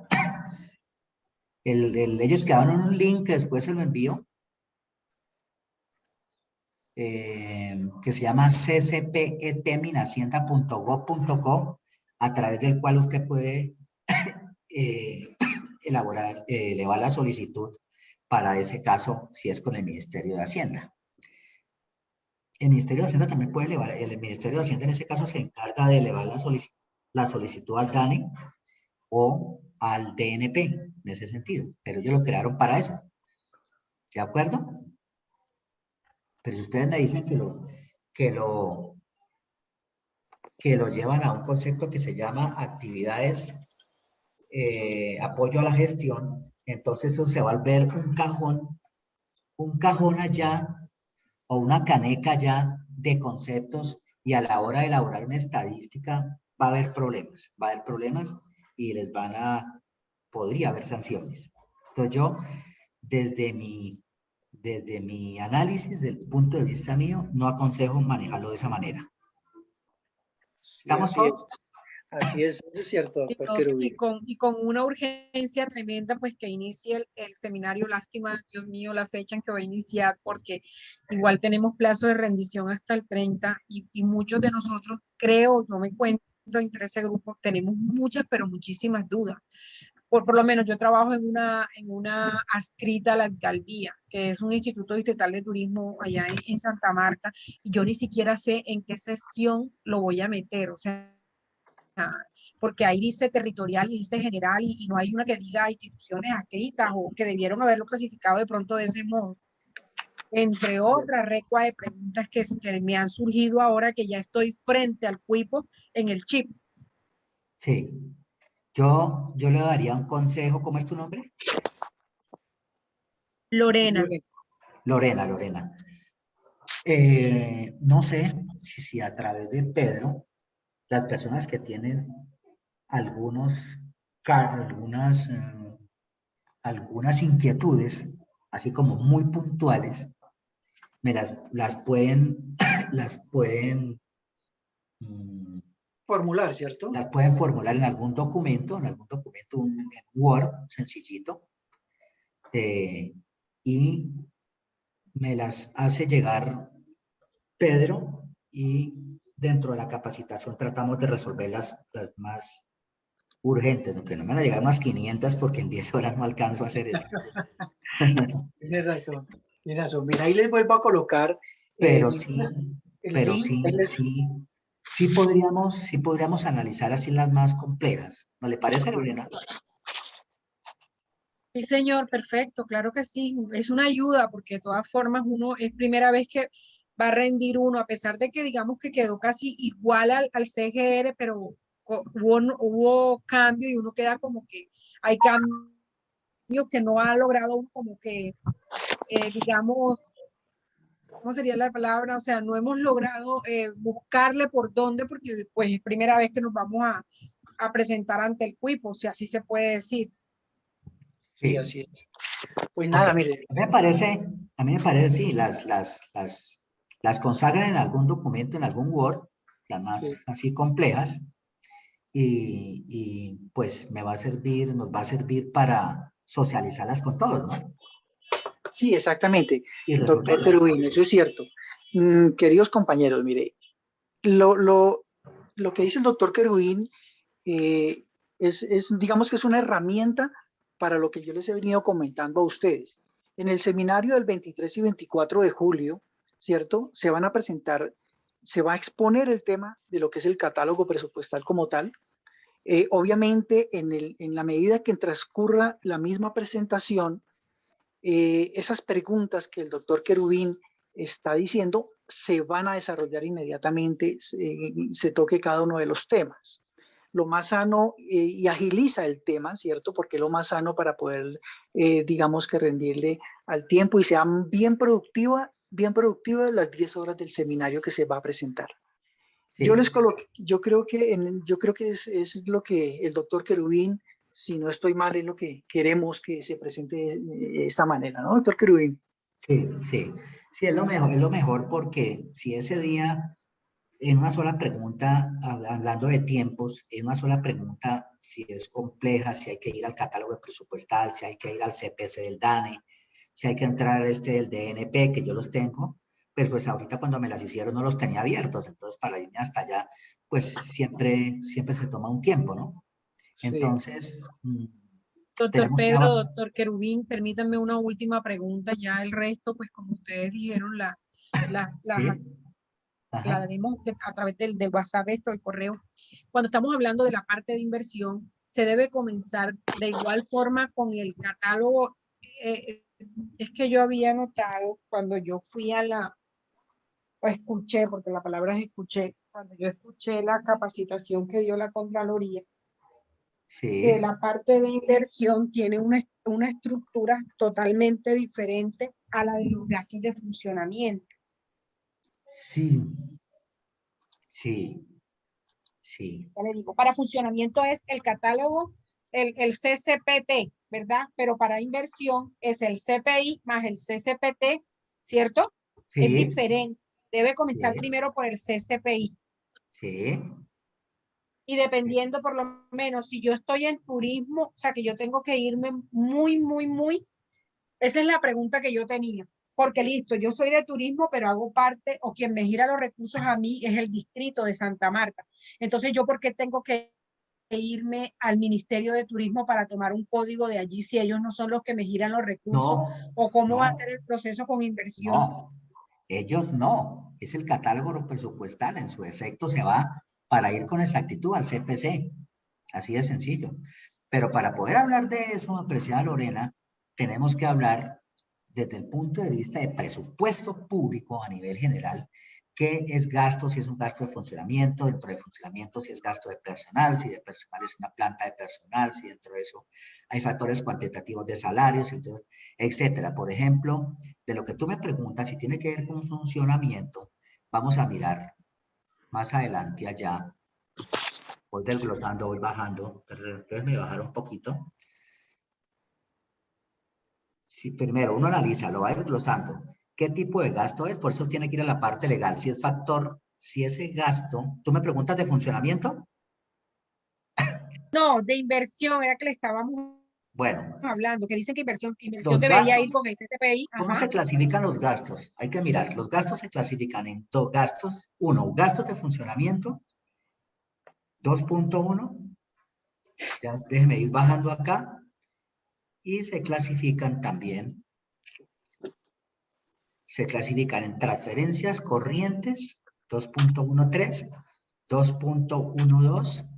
Ellos quedaron un link que después se lo envío, que se llama ccpetminhacienda.gov.co, a través del cual usted puede elevar la solicitud para ese caso, si es con el Ministerio de Hacienda. El Ministerio de Hacienda también puede elevar, el Ministerio de Hacienda en ese caso se encarga de elevar la solicitud al DANE o al DNP, en ese sentido, pero ellos lo crearon para eso. ¿De acuerdo? Pero si ustedes me dicen que lo llevan a un concepto que se llama actividades, apoyo a la gestión, entonces eso se va a volver un cajón allá, o una caneca ya de conceptos, y a la hora de elaborar una estadística va a haber problemas, y podría haber sanciones. Entonces yo, desde mi análisis, del punto de vista mío, no aconsejo manejarlo de esa manera. Sí, ¿Estamos todos? Así es, eso es cierto, Y doctor con, Querubín. y con una urgencia tremenda, pues que inicie el seminario. Lástima, Dios mío, la fecha en que va a iniciar, porque igual tenemos plazo de rendición hasta el 30 y muchos de nosotros, creo, yo me cuento entre ese grupo, tenemos muchas, pero muchísimas dudas. Por lo menos yo trabajo en una adscrita a la alcaldía, que es un instituto distrital de turismo allá en Santa Marta, y yo ni siquiera sé en qué sesión lo voy a meter, o sea, porque ahí dice territorial y dice general y no hay una que diga instituciones adscritas o que debieron haberlo clasificado de pronto de ese modo. Entre otras recua de preguntas que me han surgido ahora que ya estoy frente al cuipo en el chip. Sí. Yo le daría un consejo. ¿Cómo es tu nombre? Lorena. Lorena. No sé si a través de Pedro, las personas que tienen algunas inquietudes, así como muy puntuales, me las pueden Formular, ¿cierto? las pueden formular en algún documento, en Word, sencillito, y me las hace llegar Pedro, y dentro de la capacitación tratamos de resolver las más urgentes, aunque no me van a llegar más 500 porque en 10 horas no alcanzo a hacer eso. Tienes razón, tienes razón. Mira, ahí les vuelvo a colocar Pero el sí, link. sí podríamos analizar así las más complejas. ¿No le parece, Lorena? Sí, señor, perfecto, claro que sí. Es una ayuda porque de todas formas uno es primera vez que va a rendir uno, a pesar de que digamos que quedó casi igual al CGR, pero hubo cambio y uno queda como que hay cambios que no ha logrado uno como que, digamos, ¿cómo sería la palabra? O sea, no hemos logrado buscarle por dónde porque pues es primera vez que nos vamos a presentar ante el cuipo, o sea, así se puede decir. Sí, así es. Pues Aunque nada, mire. a mí me parece, sí, las consagran en algún documento, en algún Word, las más Sí. así complejas, y pues nos va a servir para socializarlas con todos, ¿no? Sí, exactamente. Y Doctor resolverlas. Querubín, eso es cierto. Queridos compañeros, mire, lo que dice el doctor Querubín digamos que es una herramienta para lo que yo les he venido comentando a ustedes. En el seminario del 23 y 24 de julio, ¿cierto? Se van a presentar, se va a exponer el tema de lo que es el catálogo presupuestal como tal. Obviamente, en la medida que transcurra la misma presentación, esas preguntas que el doctor Querubín está diciendo se van a desarrollar inmediatamente, se toque cada uno de los temas. Lo más sano y agiliza el tema, ¿cierto? Porque lo más sano para poder, digamos que rendirle al tiempo y sea bien productiva las 10 horas del seminario que se va a presentar. Sí. Yo creo que es lo que el doctor Querubín, si no estoy mal, es lo que queremos que se presente de esta manera, ¿no, doctor Querubín? Sí, es lo mejor porque si ese día en una sola pregunta, hablando de tiempos, en una sola pregunta, si es compleja, si hay que ir al catálogo presupuestal, si hay que ir al CPC del DANE, si hay que entrar del DNP, que yo los tengo, pues ahorita cuando me las hicieron no los tenía abiertos, entonces para irme hasta allá, pues siempre se toma un tiempo, ¿no? Sí. Entonces, Doctor tenemos que Pedro, doctor Querubín, permítanme una última pregunta. Ya el resto, pues como ustedes dijeron, las Sí. Ajá. haremos a través del WhatsApp, esto, el correo. Cuando estamos hablando de la parte de inversión, se debe comenzar de igual forma con el catálogo. Es que yo había notado cuando yo fui o escuché, porque la palabra es escuché, cuando yo escuché la capacitación que dio la Contraloría, Sí. que la parte de inversión tiene una estructura totalmente diferente a la de los gastos de funcionamiento. Sí. Sí. Sí. Ya le digo, para funcionamiento es el catálogo, el CCPT, ¿verdad? Pero para inversión es el CPI más el CCPT, ¿cierto? Sí. Es diferente. Debe comenzar Sí. primero por el CCPI. Sí. Y dependiendo, por lo menos, si yo estoy en turismo, o sea, que yo tengo que irme muy, esa es la pregunta que yo tenía. Porque listo, yo soy de turismo, pero hago parte, o quien me gira los recursos a mí es el distrito de Santa Marta. Entonces, ¿yo por qué tengo que irme al Ministerio de Turismo para tomar un código de allí si ellos no son los que me giran los recursos? No. ¿O cómo va a No. ser el proceso con inversión? No. Ellos no. Es el catálogo presupuestal. En su efecto se va para ir con exactitud al CPC. Así de sencillo. Pero para poder hablar de eso, apreciada Lorena, tenemos que hablar desde el punto de vista de presupuesto público a nivel general, qué es gasto, si es un gasto de funcionamiento, dentro de funcionamiento si es gasto de personal, si de personal es una planta de personal, si dentro de eso hay factores cuantitativos de salarios, etcétera. Por ejemplo, de lo que tú me preguntas, si tiene que ver con funcionamiento, vamos a mirar más adelante allá. Voy desglosando, voy bajando, déjenme bajar un poquito. Si primero uno analiza, lo va desglosando, ¿qué tipo de gasto es? Por eso tiene que ir a la parte legal. Si es factor, si ese gasto, ¿tú me preguntas de funcionamiento? No, de inversión, era que le estábamos Bueno, hablando, que dicen que inversión los debería ir gastos, con el CCPI. ¿cómo Ajá. se clasifican los gastos? Hay que mirar, los gastos se clasifican en dos gastos. Uno, gastos de funcionamiento, 2.1, ya déjeme ir bajando acá, y se clasifican también, se clasifican en transferencias corrientes, 2.13, 2.12.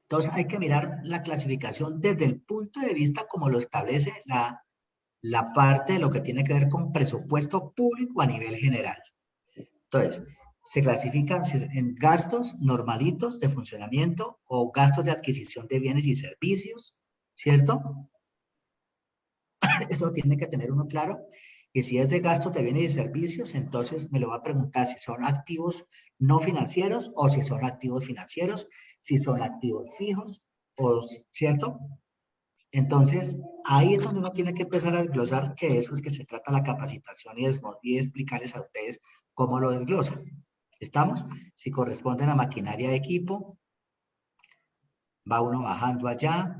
Entonces hay que mirar la clasificación desde el punto de vista como lo establece la parte de lo que tiene que ver con presupuesto público a nivel general. Entonces, se clasifican en gastos normalitos de funcionamiento o gastos de adquisición de bienes y servicios, ¿cierto? Eso tiene que tener uno claro. Y si es de gastos de bienes y servicios, entonces me lo va a preguntar si son activos no financieros o si son activos financieros, si son activos fijos, o, ¿cierto? Entonces, ahí es donde uno tiene que empezar a desglosar, que eso es que se trata la capacitación y explicarles a ustedes cómo lo desglosan. ¿Estamos? Si corresponden a maquinaria de equipo, va uno bajando allá,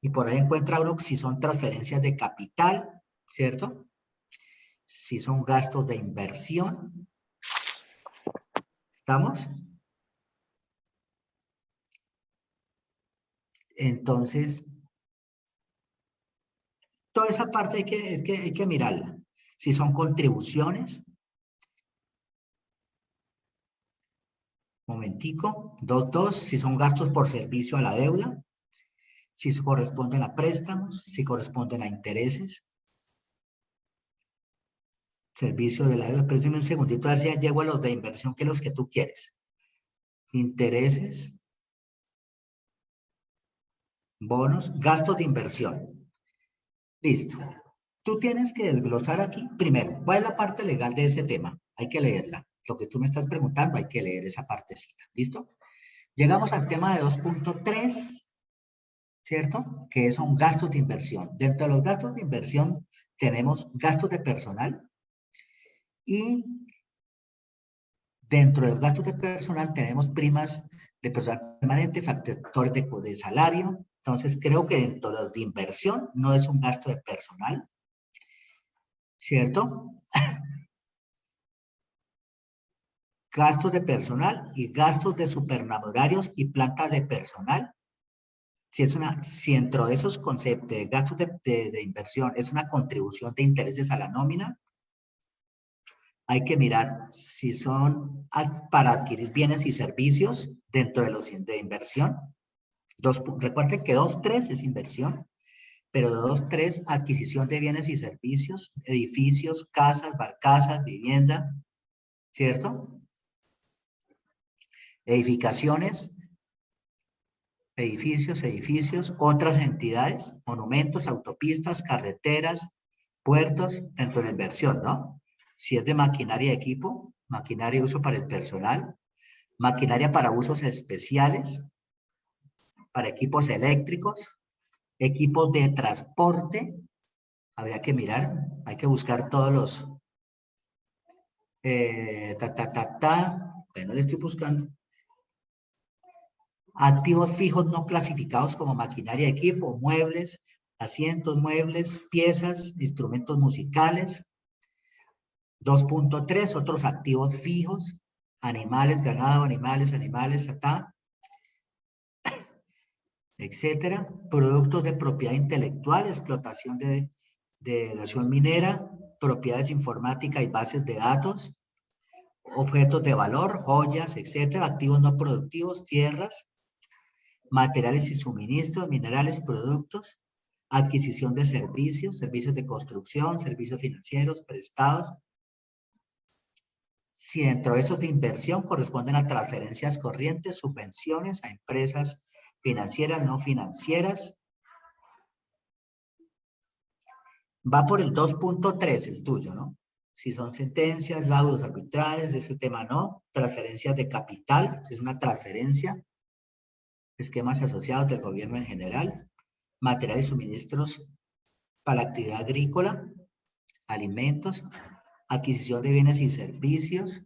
y por ahí encuentra uno si son transferencias de capital, ¿cierto? Si son gastos de inversión. ¿Estamos? Entonces, toda esa parte hay que mirarla. Si son contribuciones. Momentico. 2.2, si son gastos por servicio a la deuda. Si corresponden a préstamos, si corresponden a intereses. Servicio de la deuda. Espérenme un segundito a ver si ya llego a los de inversión, que los que tú quieres. Intereses. Bonos. Gastos de inversión. Listo. Tú tienes que desglosar aquí, primero, ¿cuál es la parte legal de ese tema? Hay que leerla. Lo que tú me estás preguntando, hay que leer esa partecita. ¿Listo? Llegamos al tema de 2.3, ¿cierto? Que son gastos de inversión. Dentro de los gastos de inversión tenemos gastos de personal y Dentro de los gastos de personal tenemos primas de personal permanente, factores de salario. Entonces, creo que dentro de los de inversión no es un gasto de personal, ¿cierto? Gastos de personal y gastos de supernumerarios y plantas de personal. Si dentro de esos conceptos de gastos de inversión es una contribución de intereses a la nómina, hay que mirar si son para adquirir bienes y servicios dentro de los de inversión. Recuerden que 2.3 es inversión, pero 2.3 adquisición de bienes y servicios, edificios, casas, barcazas, vivienda, ¿cierto? Edificaciones, edificios, otras entidades, monumentos, autopistas, carreteras, puertos, dentro de la inversión, ¿no? Si es de maquinaria y equipo, maquinaria de uso para el personal, maquinaria para usos especiales, para equipos eléctricos, equipos de transporte, habría que mirar, hay que buscar todos los, bueno, le estoy buscando. Activos fijos no clasificados como maquinaria, equipo, muebles, asientos, muebles, piezas, instrumentos musicales. 2.3, otros activos fijos, animales, ganado, animales, acá, etcétera. Productos de propiedad intelectual, explotación de erosión minera, propiedades informáticas y bases de datos, objetos de valor, joyas, etcétera. Activos no productivos, tierras, materiales y suministros, minerales, productos, adquisición de servicios, servicios de construcción, servicios financieros, prestados. Si dentro de esos de inversión corresponden a transferencias corrientes, subvenciones a empresas financieras, no financieras. Va por el 2.3, el tuyo, ¿no? Si son sentencias, laudos arbitrales, ese tema no. Transferencias de capital, es una transferencia. Esquemas asociados del gobierno en general. Materiales y suministros para la actividad agrícola, alimentos, adquisición de bienes y servicios,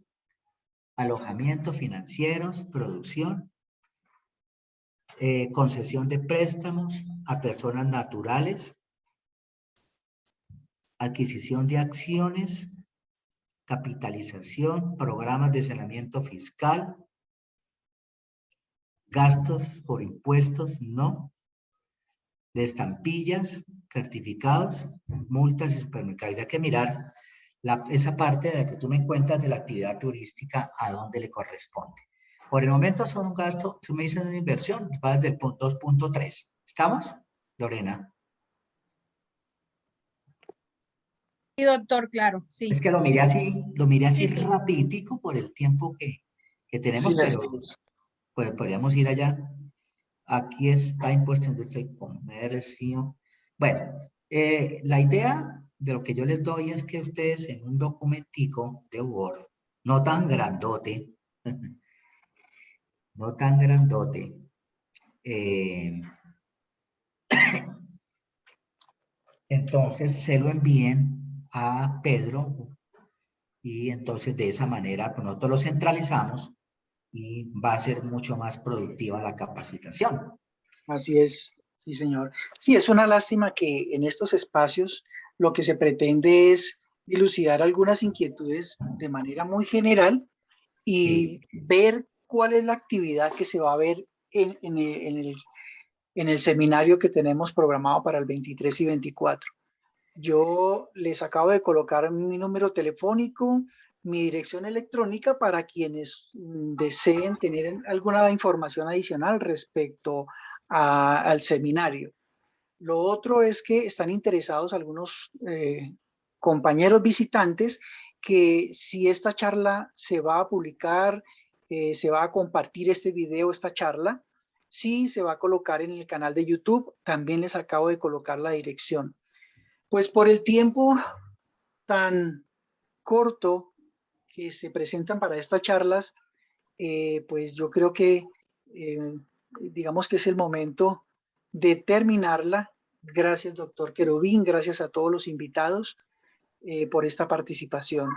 alojamiento, financieros, producción, concesión de préstamos a personas naturales, adquisición de acciones, capitalización, programas de saneamiento fiscal, gastos por impuestos, no, de estampillas, certificados, multas y supermercados. Hay que mirar esa parte de la que tú me cuentas de la actividad turística a dónde le corresponde. Por el momento son un gasto, si me dicen una inversión, va desde el 2.3. ¿Estamos, Lorena? Sí, doctor, claro, sí. Es que lo miré así Sí, sí. rapiditico por el tiempo que tenemos, Sí, pero pues podríamos ir allá. Aquí está impuesto en industria y comercio. Bueno, la idea de lo que yo les doy es que ustedes en un documentico de Word, no tan grandote, no tan grandote, entonces se lo envíen a Pedro y entonces de esa manera pues nosotros lo centralizamos y va a ser mucho más productiva la capacitación. Así es, sí, señor. Sí, es una lástima que en estos espacios lo que se pretende es dilucidar algunas inquietudes de manera muy general y ver cuál es la actividad que se va a ver en el seminario que tenemos programado para el 23 y 24. Yo les acabo de colocar mi número telefónico, mi dirección electrónica para quienes deseen tener alguna información adicional respecto al seminario. Lo otro es que están interesados algunos compañeros visitantes que si esta charla se va a publicar, se va a compartir este video, esta charla, sí se va a colocar en el canal de YouTube. También les acabo de colocar la dirección. Pues por el tiempo tan corto que se presentan para estas charlas, pues yo creo que digamos que es el momento de terminarla. Gracias, doctor Querubín, gracias a todos los invitados por esta participación.